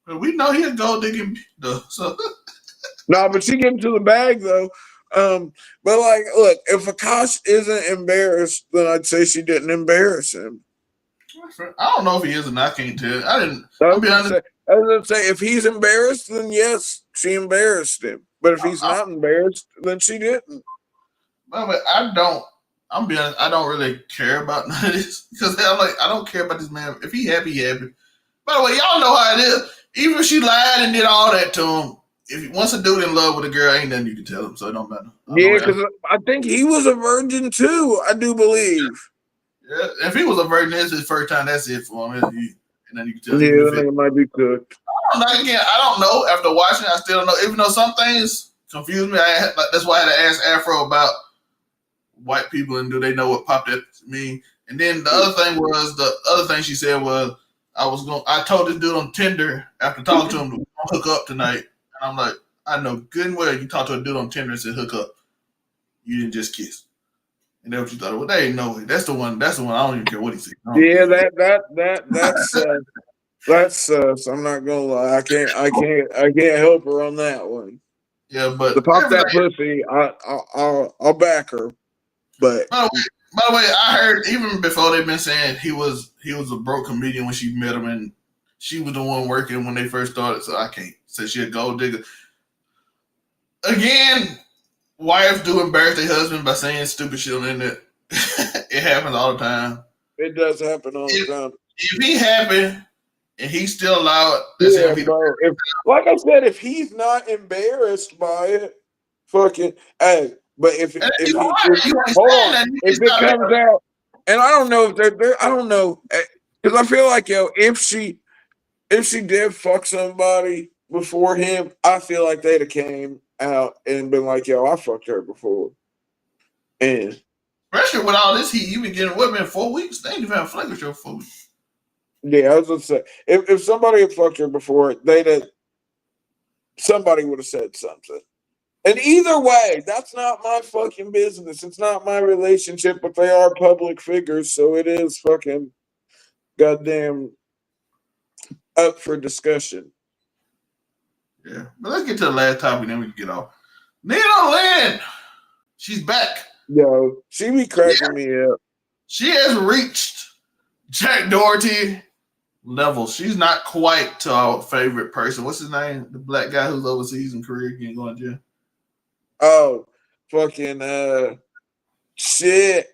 We know he'll go digging though. So no, but she get him to the bag though. But like, look, if Akaash isn't embarrassed, then I'd say she didn't embarrass him. I don't know if he is or not. I can't tell. I didn't. I'll be honest. I was gonna say if he's embarrassed, then yes, she embarrassed him. But if he's not embarrassed, then she didn't. But I don't. I'm being honest. I don't really care about none of this because I don't care about this man. If he happy, he happy. By the way, y'all know how it is. Even if she lied and did all that to him, if once a dude in love with a girl, ain't nothing you can tell him. So it don't matter. Yeah, because I think he was a virgin too. I do believe. Yeah, if he was a virgin, it's his first time. That's it for him. And then you can tell. Yeah, that nigga might be cooked. I don't know. After watching, I still don't know. Even though some things confuse me, that's why I had to ask Afro about white people and do they know what pop that mean. And then the other thing she said was, I told this dude on Tinder after talking to him to hook up tonight. And I'm like, I know good and well you talked to a dude on Tinder and said hook up. You didn't just kiss. And that's what you thought. Well, they ain't know it. That's the one. I don't even care what he said. Yeah, that's I'm not gonna lie. I can't help her on that one. Yeah, but to pop that pussy, I'll back her. But by the way, I heard even before they've been saying he was a broke comedian when she met him, and she was the one working when they first started. So I can't say she a gold digger. Again, wives do embarrass their husband by saying stupid shit on the internet. It happens all the time. It does happen all the time. If he happy and he's still allowed, like I said, if he's not embarrassed by it, fucking hey. But if it comes out, and I don't know if I don't know, because I feel like if she did fuck somebody before him, I feel like they'd have came out and been like, I fucked her before. And especially with all this heat, you've been getting what, man, 4 weeks? They ain't even have flagrant show 4 weeks. Yeah, I was gonna say if somebody had fucked her before, somebody would have said something. And either way, that's not my fucking business. It's not my relationship, but they are public figures, so it is fucking goddamn up for discussion. Yeah, but let's get to the last topic, then we can get off. Nina Lin, she's back. Yo, she be cracking me up. She has reached Jack Doherty level. She's not quite to our favorite person. What's his name? The black guy who's overseas in Korea can't go to jail. Oh, fucking shit.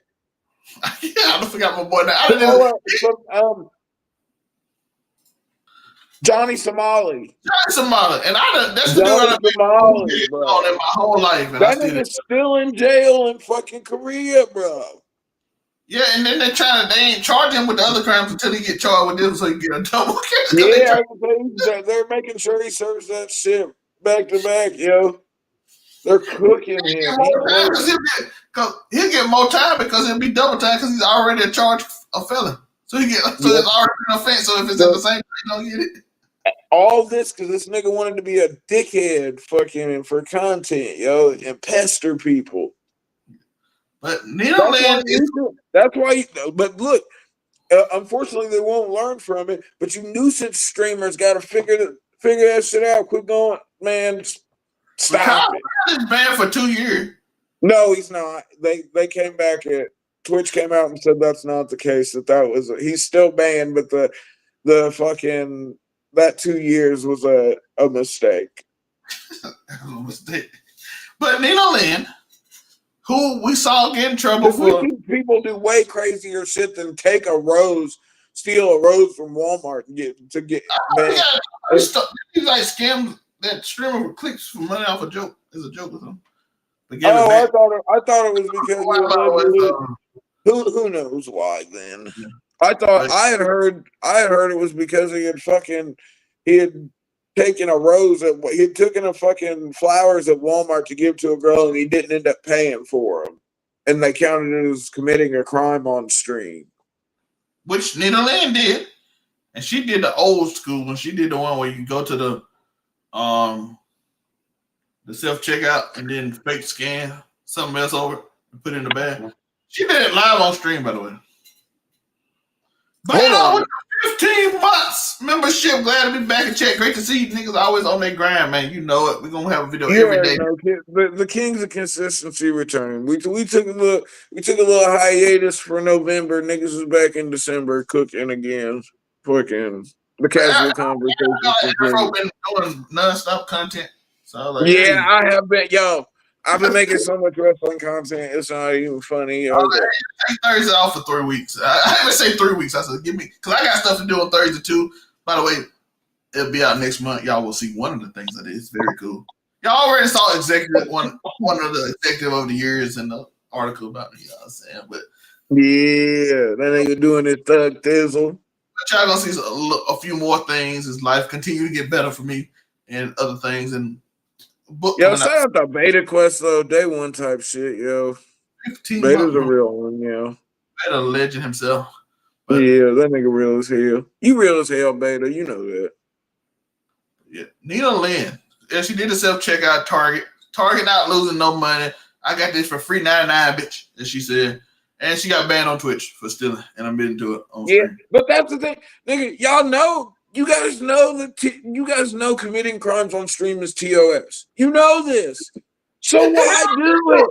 Yeah, I forgot my boy now. Johnny Somali. And that's the dude I've been on in my whole life. That nigga's still in jail in fucking Korea, bro. Yeah, and then they ain't charge him with the other crimes until he get charged with this, so he get a double case. Yeah, they're making sure he serves that shit back to back, yo. They're cooking him. Because he'll get more time because it'll be double time because he's already a charged felon. So it's already an offense. So if it's in the same thing, he don't get it. All this because this nigga wanted to be a dickhead fucking for content, yo, and pester people. But Nina Lin that's why. But look, unfortunately, they won't learn from it. But you nuisance streamers got to figure that shit out. Quit going, man. Stop it. Is banned for 2 years. No, he's not. They came back at Twitch came out and said that's not the case. That was he's still banned, but the fucking that 2 years was a mistake. But Nina Lin, who we saw get in trouble for people do way crazier shit than steal a rose from Walmart and get banned. He's like scammed that streamer with clicks for money off a joke. Is a joke or something. I thought it was because who knows why then. I thought I had heard it was because he had taken a rose he had taken a fucking flowers at Walmart to give to a girl and he didn't end up paying for them. And they counted it as committing a crime on stream. Which Nina Lin did. And she did the old school one. She did the one where you go to the self-checkout and then fake scan something else over and put it in the bag. She did it live on stream, by the way. But 15 months membership. Glad to be back in chat. Great to see you niggas always on their grind, man. You know it. We're gonna have a video every day. The kings of consistency returning. We took a little hiatus for November. Niggas is back in December cooking again. Fucking the casual conversation. I've been doing non-stop content. So like, yeah, I have been. Yo, I've been making so much wrestling content. It's not even funny. Take Thursday off for 3 weeks. I haven't say 3 weeks. I said, because I got stuff to do on Thursday too. By the way, it'll be out next month. Y'all will see one of the things that is very cool. Y'all already saw one of the executive of the years in the article about me. You know what I'm saying? But yeah, that nigga doing his thug thizzle. But y'all gonna see a few more things as life continue to get better for me and other things and. Yo, shout out to Beta Quest though, day one type shit, yo. Beta's a real one, yo. Beta legend himself. But yeah, that nigga real as hell. You real as hell, Beta. You know that. Yeah, Nina Lin. Yeah, she did a self-checkout Target. Target not losing no money. I got this for free 99, bitch, as she said. And she got banned on Twitch for stealing and admitting to it on stream. But that's the thing, nigga. Y'all know. You guys know that committing crimes on stream is TOS. You know this. So why do it?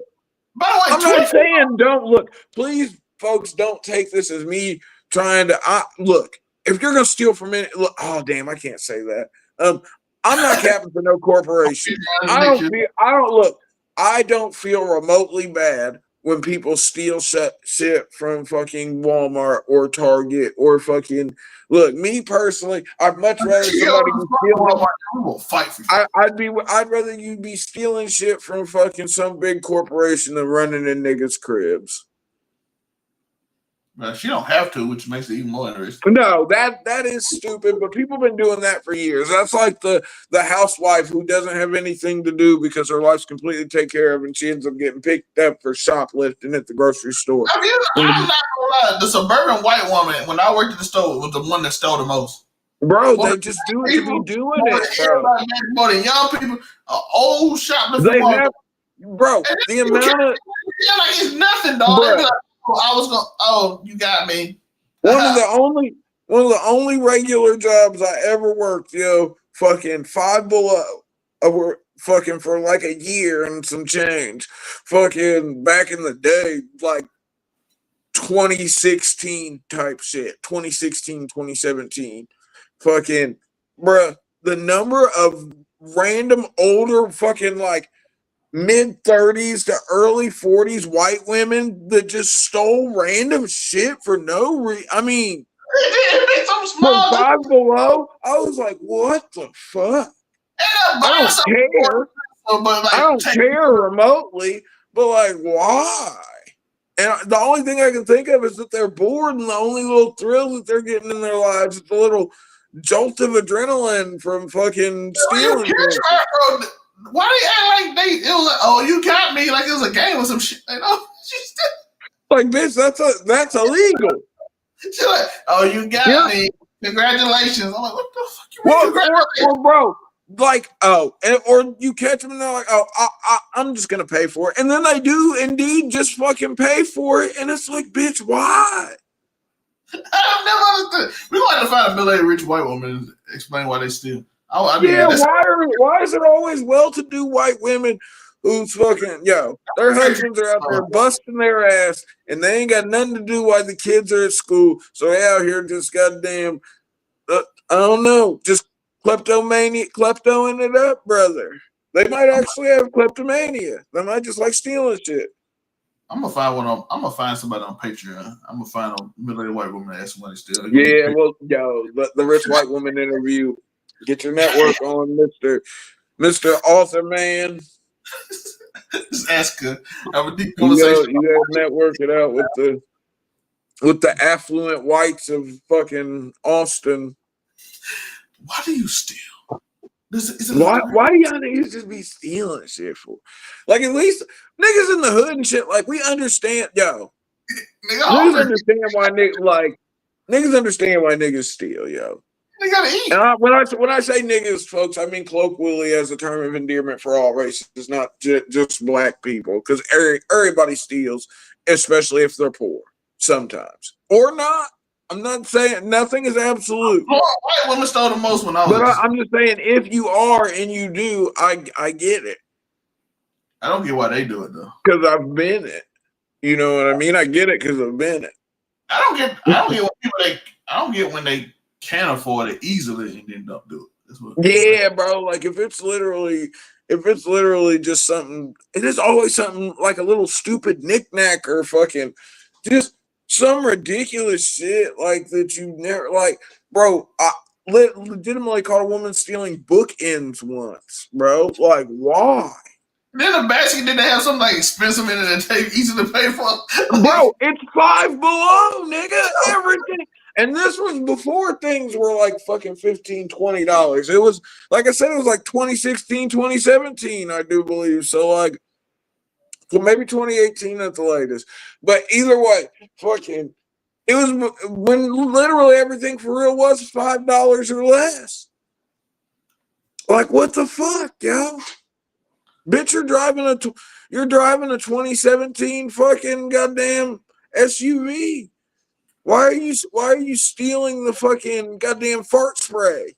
By the way, I'm not saying don't look. Please, folks, don't take this as me trying to look. If you're gonna steal from me, look. Oh damn, I can't say that. I'm not capping for no corporation. I don't feel remotely bad when people steal shit from fucking Walmart or Target or fucking. Look, me personally, I'd much rather somebody be stealing. Fight for you. I'd rather you be stealing shit from fucking some big corporation than running in niggas' cribs. She don't have to, which makes it even more interesting. No, that is stupid, but people have been doing that for years. That's like the housewife who doesn't have anything to do because her life's completely taken care of and she ends up getting picked up for shoplifting at the grocery store. I'm not gonna lie. The suburban white woman, when I worked at the store, was the one that stole the most. Bro, they just do it to be doing it. More than young people, old shoplifting. Bro, the amount of like it's nothing, dog. I was going. Oh, you got me. One of the only regular jobs I ever worked, yo, fucking Five Below, fucking for like a year and some change, fucking back in the day, like 2016 type shit, 2016, 2017, fucking, bruh, the number of random older fucking like mid-30s to early 40s white women that just stole random shit for no reason. I mean, from Five Below, I was like, what the fuck? I don't care. I don't care remotely, but like, why? And the only thing I can think of is that they're bored and the only little thrill that they're getting in their lives is a little jolt of adrenaline from fucking stealing. Why they act like it was like, oh, you got me, like it was a game or some shit. Like, oh, like, bitch, that's illegal. She's like, oh, you got me. Congratulations. I'm like, what the fuck you mean? Congratulations? Or bro, like, or you catch them and they're like, I'm just gonna pay for it, and then they do indeed just fucking pay for it, and it's like, bitch, why? I've never understood. We want to find a middle-aged rich white woman and explain why they steal. Why is it always well-to-do white women who's fucking their husbands are out there busting their ass and they ain't got nothing to do while the kids are at school, so they out here just goddamn I don't know, just kleptoing it up, brother. They might actually have kleptomania. They might just like stealing shit. I'm gonna find somebody on Patreon. I'm gonna find a middle-aged white woman that asks somebody still. Yeah, well, the rich white woman interview. Get your network on, Mr. Author Man. Just ask her. Have a deep conversation. You gotta network it out with the affluent whites of fucking Austin. Why do you steal? Why do y'all niggas just be stealing shit for? Like, at least niggas in the hood and shit, like, we understand, niggas understand why niggas steal, They gotta eat. And when I say niggas, folks, I mean colloquially as a term of endearment for all races, not just black people, because everybody steals, especially if they're poor, sometimes or not. I'm not saying nothing is absolute. White women stole the most when I was. But I'm just saying, if you are and you do, I get it. I don't get why they do it though. Because I've been it. You know what I mean? I get it because I've been it. I don't get when they can't afford it easily and then don't do it. Yeah, bro. Like if it's literally just something, it is always something like a little stupid knickknack or fucking just some ridiculous shit like that you never like, bro. I legitimately caught a woman stealing bookends once, bro. Like, why? Then the basket didn't have something like expensive in it and easy to pay for. Bro, it's $5 below, nigga. Everything. And this was before things were like fucking $15, $20. It was, like I said, it was like 2016, 2017, I do believe. So like, well, maybe 2018 at the latest. But either way, fucking, it was when literally everything for real was $5 or less. Like, what the fuck, yo? Bitch, you're driving a 2017 fucking goddamn SUV. Why are you stealing the fucking goddamn fart spray?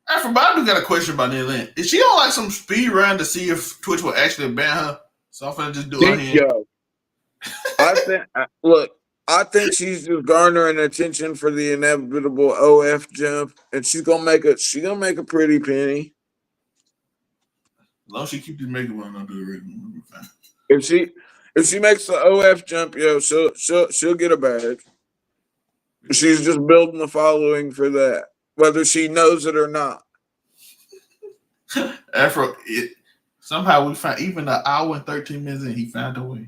I do got a question about Nina Lin. Is she on like some speed run to see if Twitch will actually ban her? So I'm gonna just do it here. I think she's just garnering attention for the inevitable OF jump, and she's gonna make a pretty penny. As long as she keep the makeup on, I'll do it right. If she makes the OF jump, she'll get a bag. She's just building the following for that, whether she knows it or not. Somehow we found even an hour and 13 minutes in, he found a way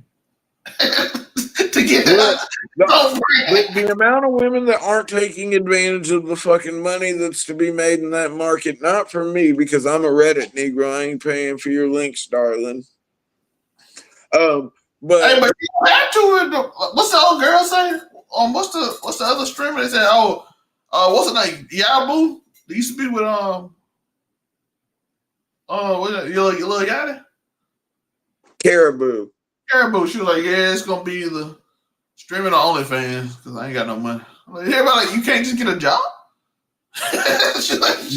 to get the amount of women that aren't taking advantage of the fucking money that's to be made in that market. Not for me, because I'm a Reddit Negro. I ain't paying for your links, darling. But hey, but you have to. What's the old girl saying? What's the other streamer? They said, what's the name? Yabu. They used to be with your little Yachty? Caribou. She was like, yeah, it's gonna be the streaming on OnlyFans because I ain't got no money. I'm like, everybody, like, you can't just get a job.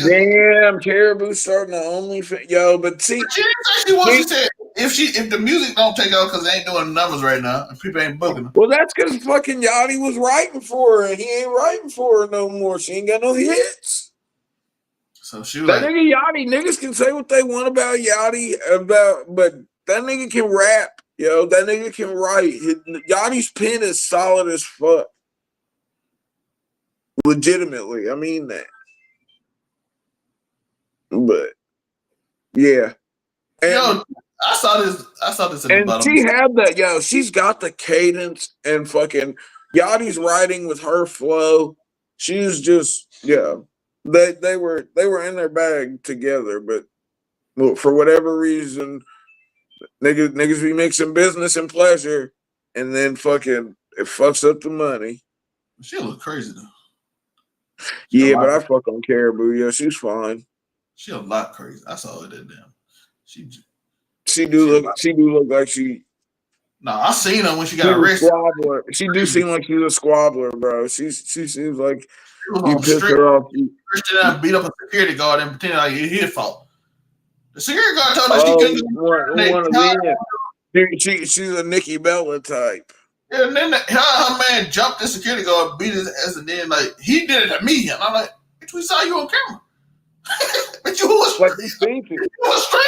Damn, Caribou starting the OnlyFans, yo. But see, she didn't say she was. She said if the music don't take off because they ain't doing numbers right now and people ain't booking them. Well, that's because fucking Yachty was writing for her and he ain't writing for her no more. She ain't got no hits. So she was that nigga Yachty, niggas can say what they want about Yachty, but that nigga can rap. Yo, that nigga can write. Yachty's pen is solid as fuck. Legitimately, I mean that. But yeah, and, I saw this. In and the she had that. Yo, she's got the cadence and fucking Yachty's writing with her flow. She's just They were in their bag together, but for whatever reason. Niggas be mixing business and pleasure, and then fucking it fucks up the money. She look crazy though. Yeah, but I fuck on Caribou. Yeah, she's fine. She a lot crazy. I saw her that damn. She do look like she. No, I seen her when she got She's a arrested. squabbler. She do seem like she's a squabbler, bro. She seems like She was you on piss street. her off. Christian and beat up a security guard and pretended like it's his fault. The security guard told her she couldn't. She's a Nikki Bella type. Yeah, and then her man jumped the security guard, beat his ass, and then like he did it to me, and I'm like, "Bitch, we saw you on camera." But you was like you screaming it. Why do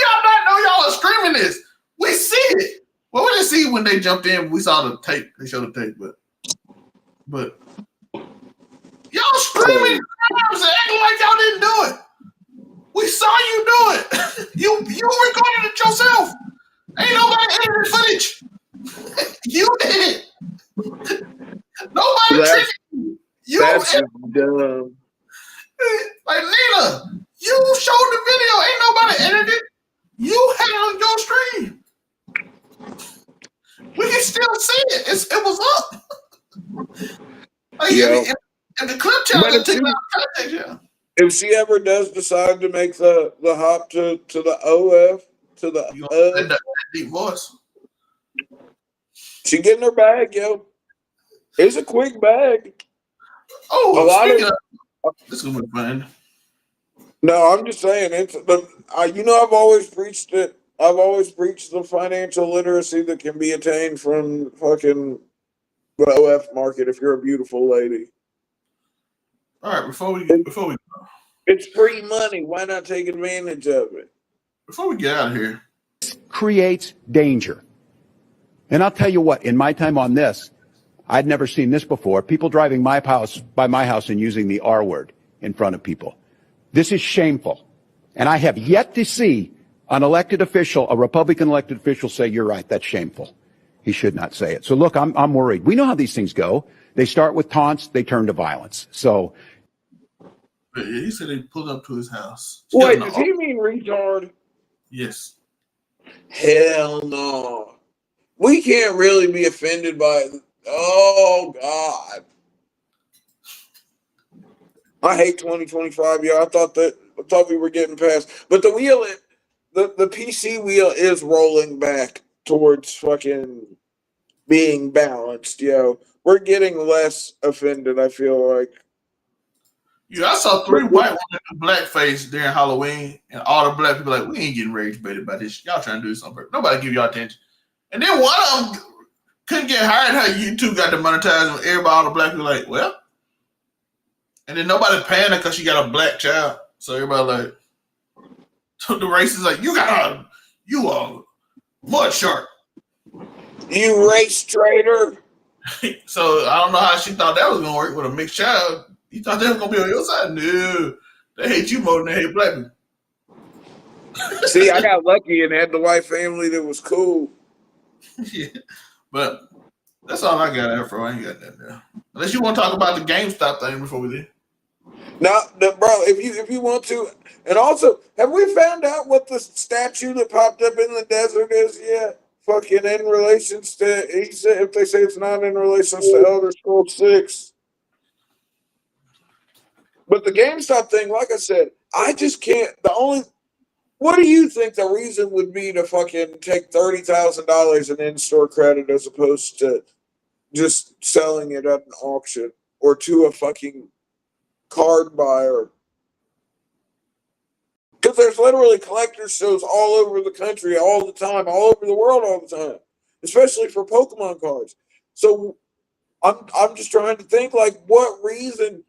y'all not know y'all are screaming this? We see it. Well, we didn't see when they jumped in. We saw the tape. They showed the tape, but y'all screaming and acting like y'all didn't do it. We saw you do it. You recorded it yourself. Ain't nobody edited footage. You did it. Nobody tricked you. That's just dumb. Like Nina, you showed the video. Ain't nobody edited it. You had it on your stream. We can still see it. It was up. Like, if the clip channel took out context, yeah. If she ever does decide to make the hop to the OF to the that deep voice, she getting her bag, yo. It's a quick bag. Oh, a lot of this is gonna be fun. No, I'm just saying it's I've always preached it. I've always preached the financial literacy that can be attained from fucking the OF market if you're a beautiful lady. All right, before we go. It's free money. Why not take advantage of it? Before we get out of here. Creates danger. And I'll tell you what, in my time on this, I'd never seen this before. People driving by my house and using the R word in front of people. This is shameful. And I have yet to see an elected official, a Republican elected official, say, "You're right, that's shameful." He should not say it. So look, I'm worried. We know how these things go. They start with taunts, they turn to violence. So he said they pulled up to his house. Wait, does he mean retard? Yes. Hell no. We can't really be offended by it. Oh God. I hate 2025, yo. I thought we were getting past. But the PC wheel is rolling back towards fucking being balanced, yo. We're getting less offended, I feel like. Yeah, I saw 3 white women in blackface during Halloween, and all the black people like, we ain't getting rage baited by this. Y'all trying to do something. Nobody give y'all attention. And then one of them couldn't get hired. How YouTube got demonetized, and everybody, all the black people like, well. And then nobody paying her because she got a black child. So everybody like, so the racist like, you a mud shark. You race traitor. So I don't know how she thought that was gonna work with a mixed child. You thought they was gonna be on your side? No, they hate you more than they hate black people. See, I got lucky and had the white family that was cool. Yeah, but that's all I got afro. I ain't got that there. Unless you want to talk about the GameStop thing before we leave. No, bro. If you want to, and also, have we found out what the statue that popped up in the desert is yet? Fucking in relations to, he said, if they say it's not in relations to Elder Scrolls 6. But the GameStop thing, like I said, I just can't. What do you think the reason would be to fucking take $30,000 in in-store credit as opposed to just selling it at an auction or to a fucking card buyer? Because there's literally collector shows all over the country all the time, all over the world all the time, especially for Pokemon cards. So I'm just trying to think, like, what reason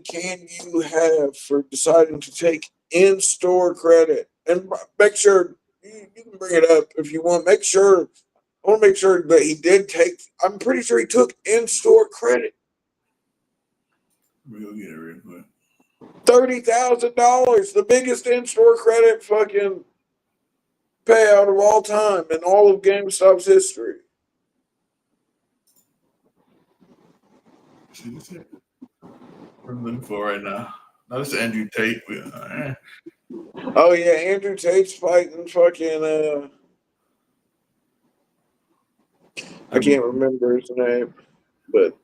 can you have for deciding to take in-store credit? And make sure you can bring it up if you want. I want to make sure that he did take. I'm pretty sure he took in-store credit. We'll get it real quick. $30,000, the biggest in-store credit fucking payout of all time in all of GameStop's history. I'm looking for right now. No, this is Andrew Tate. Oh yeah, Andrew Tate's fighting fucking I can't remember his name, but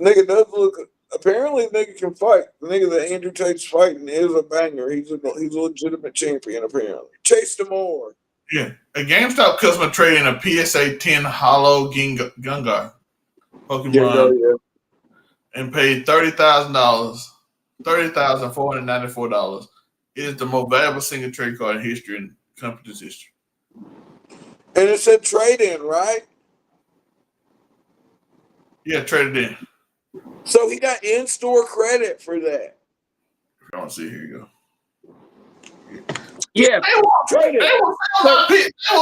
Nigga does look. Apparently, nigga can fight. The nigga that Andrew Tate's fighting is a banger. He's a legitimate champion. Apparently, Chase Demore. Yeah, a GameStop customer trading a PSA 10 Hollow Gengar Pokemon and paid $30,494. It is the most valuable single trade card in history in company's history. And it said trade in, right? Yeah, traded in. So he got in-store credit for that. If you want to see, here you go. Yeah, they will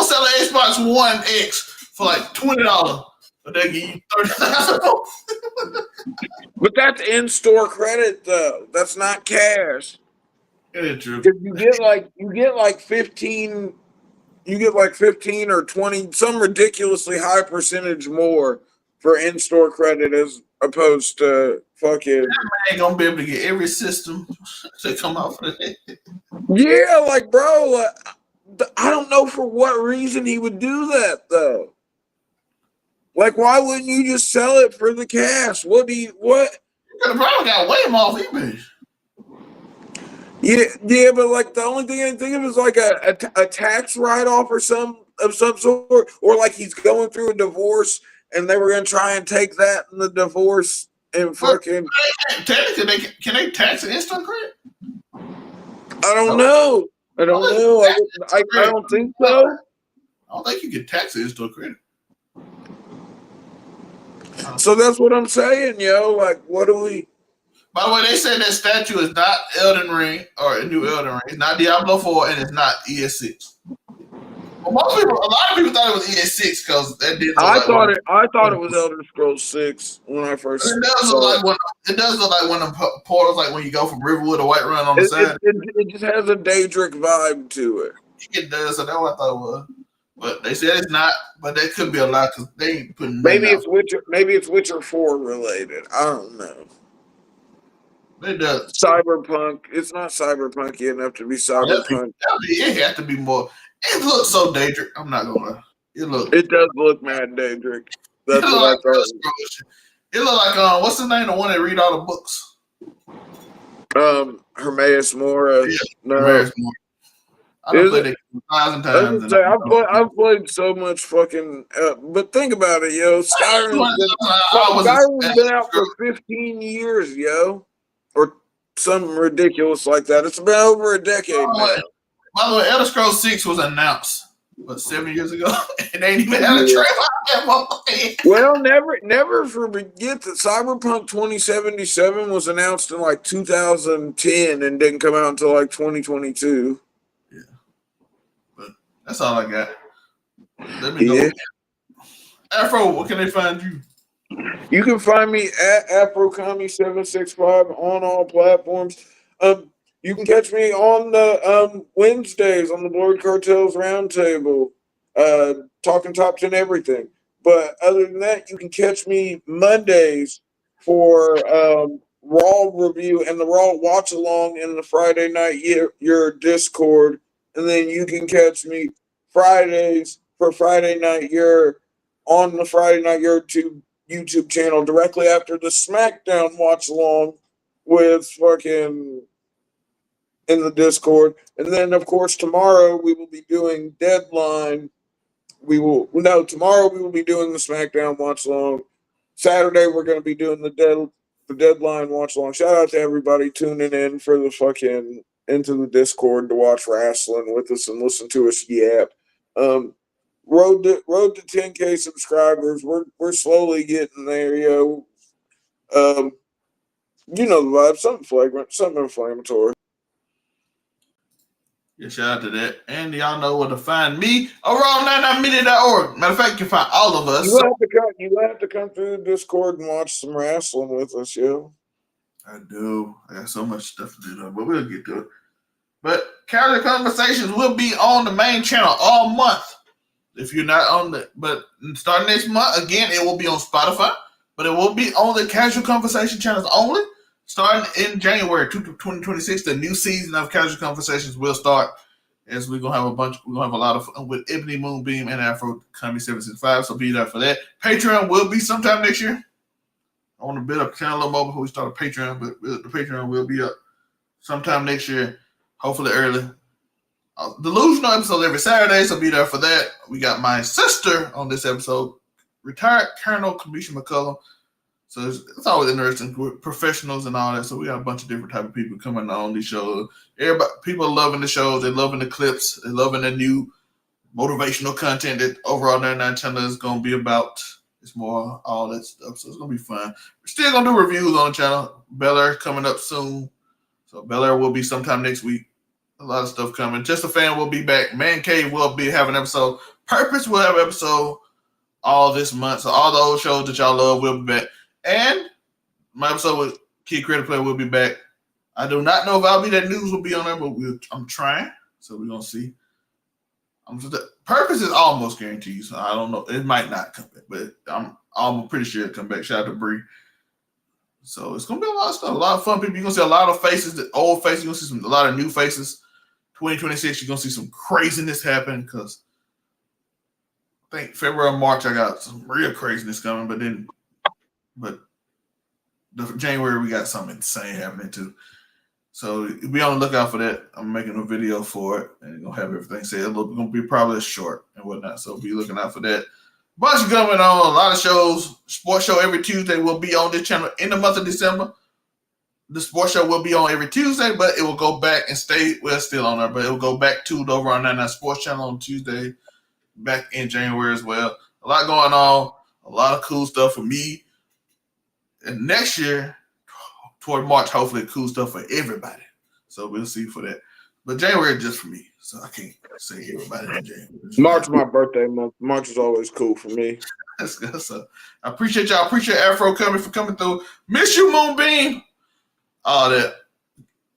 sell an Xbox One X for like $20, but they give you $30,000. But that's in-store credit, though. That's not cash. It is true. You get like 15. You get like 15 or 20, some ridiculously high percentage more for in-store credit as opposed to fucking. That man ain't gonna be able to get every system to come out for that. Yeah, like, bro, I don't know for what reason he would do that, though. Like, why wouldn't you just sell it for the cash? What? You could have probably got way more off eBay. Yeah, but like the only thing I can think of is like a tax write-off or some sort, or like he's going through a divorce and they were gonna try and take that in the divorce and fucking. Technically, can they tax an instant credit? I don't know. I don't think so. I don't think you can tax an instant credit. So that's what I'm saying, yo. Like, what do we? By the way, they said that statue is not Elden Ring or a new Elden Ring. It's not Diablo 4 and it's not ES6. Well, a lot of people thought it was ES6 because that did. I thought it was Elder Scrolls 6 when I first. It does look like one of the portals, like when you go from Riverwood to Whiterun on the side. It just has a Daedric vibe to it. It does, so that's what I thought it was. But they said it's not. But that could be a lot because they ain't putting. Maybe it's Witcher 4 related. I don't know. It does. Cyberpunk. It's not cyberpunky enough to be cyberpunk. It has to be more. It looks so Daedric. I'm not gonna lie. It does look mad Daedric. That's what I thought. It look like what's the name? The one that read all the books. Hermaeus Mora. Yeah, no. Hermaeus Mora. I've played it 1,000 times. I've played so much fucking. But think about it, yo. Skyrim's been out for 15 years, yo. Or something ridiculous like that. It's been over a decade now. By the way, Elder Scrolls 6 was announced, 7 years ago? And they ain't even had a trailer. Well, never forget that Cyberpunk 2077 was announced in like 2010 and didn't come out until like 2022. Yeah. But that's all I got. Let me know. Afro, where can they find you? You can find me at AfroCommy765 on all platforms. You can catch me on the Wednesdays on the Blood Cartels Roundtable, talking top 10 everything. But other than that, you can catch me Mondays for Raw review and the Raw watch along in the Friday night your Discord, and then you can catch me Fridays for Friday night on the Friday night YouTube channel directly after the SmackDown watch along with fucking in the Discord. And then of course tomorrow we will be doing Deadline. Tomorrow we will be doing the SmackDown watch along. Saturday we're going to be doing the Deadline watch along. Shout out to everybody tuning in for the fucking into the Discord to watch wrestling with us and listen to us yap. Road to 10K subscribers. We're slowly getting there, yo. You know the vibe. Something flagrant, something inflammatory. Yeah, shout out to that. And y'all know where to find me. Overall99Media.org. Matter of fact, you can find all of us. You have to come through the Discord and watch some wrestling with us, yo. I do. I got so much stuff to do, though, but we'll get to it. But Casual Conversations will be on the main channel all month. If you're not on but starting next month, again, it will be on Spotify, but it will be on the Casual Conversation channels only. Starting in January 2026, the new season of Casual Conversations will start. As we're gonna have a lot of fun with Ebony Moonbeam and Afro Comedy 765. So be there for that. Patreon will be sometime next year. I want to build up the channel a little more before we start a Patreon, but the Patreon will be up sometime next year, hopefully early. Delusional episodes every Saturday, so be there for that. We got my sister on this episode, retired Colonel Kamisha McCullum. So it's always interesting with professionals and all that. So we got a bunch of different type of people coming on these shows. People are loving the shows. They're loving the clips. They're loving the new motivational content that Overall 99 channel is going to be about. It's more all that stuff. So it's going to be fun. We're still going to do reviews on the channel. Bel Air coming up soon. So Bel Air will be sometime next week. A lot of stuff coming. Just a Fan will be back. Man Cave will be having an episode. Purpose will have an episode all this month. So all the old shows that y'all love will be back. And my episode with Kid Creator Play will be back. I do not know if I'll be that news will be on there, but I'm trying. So we're going to see. Purpose is almost guaranteed. So I don't know. It might not come back, but I'm pretty sure it'll come back. Shout out to Bree. So it's going to be a lot of stuff. A lot of fun people. You're going to see a lot of faces, old faces. You're going to see a lot of new faces. 2026, you're going to see some craziness happen because I think February or March, I got some real craziness coming, but the January, we got something insane happening too. So be on the lookout for that. I'm making a video for it and going to have everything said. It's going to be probably short and whatnot. So be looking out for that. Bunch going on, a lot of shows. Sports show every Tuesday will be on this channel in the month of December. The sports show will be on every Tuesday, but it will go back and stay. Well, still on there, but it will go back to the Overall 99 Sports channel on Tuesday, back in January as well. A lot going on, a lot of cool stuff for me. And next year, toward March, hopefully cool stuff for everybody. So we'll see for that. But January is just for me, so I can't say everybody in January. March is my birthday month. March is always cool for me. That's good. So I appreciate y'all. I appreciate Afro coming through. Miss you, Moonbeam. All that.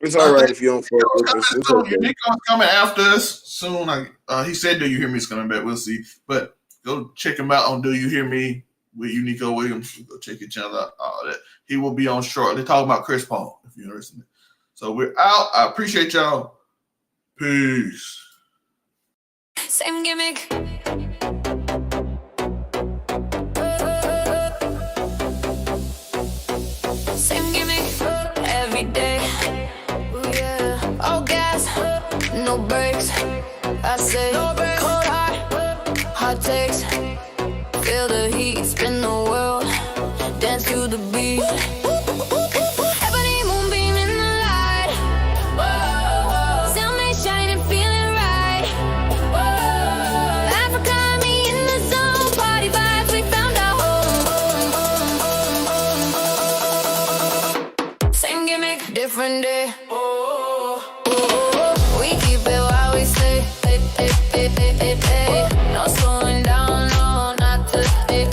It's all right if you don't fuck with us. It's okay. Nico's coming after us soon. He said Do You Hear Me is coming back. We'll see. But go check him out on Do You Hear Me with you, Nico Williams. Go check your channel out. All that. He will be on shortly. Talking about Chris Paul, if you're interested. So we're out. I appreciate y'all. Peace. Same gimmick. Same gimmick every day. Ooh, yeah. All gas, no brakes. I say no brakes. Cold hot takes. Feel the heat, spin the world, dance to the beat. Ebony moonbeam in the light. Zelmae shining, feeling right. Africa, me in the zone, party vibes, we found our home. Same gimmick, different day. We keep it while we stay. No slowing down, no, not today.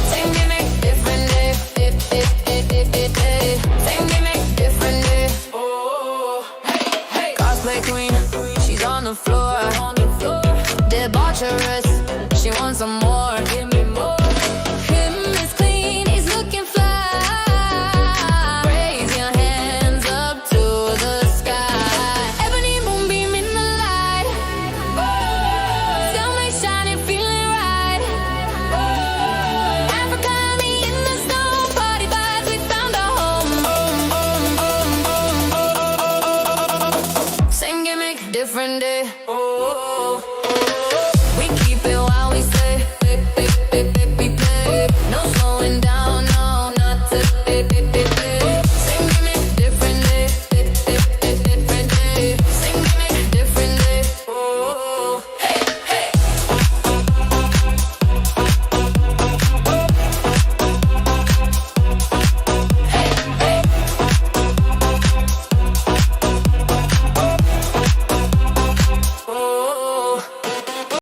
Same gimmick, different day. Same gimmick, different day. Cosplay queen, she's on the floor. Debaucherous, she wants some more. Give me more. Him is clean, he's looking fly. Raise your hands up to the sky. Ebony moonbeam in the light. Zelmae shining, feeling right. Africa, me in the zone, party vibes, we found our home. Same gimmick, different day.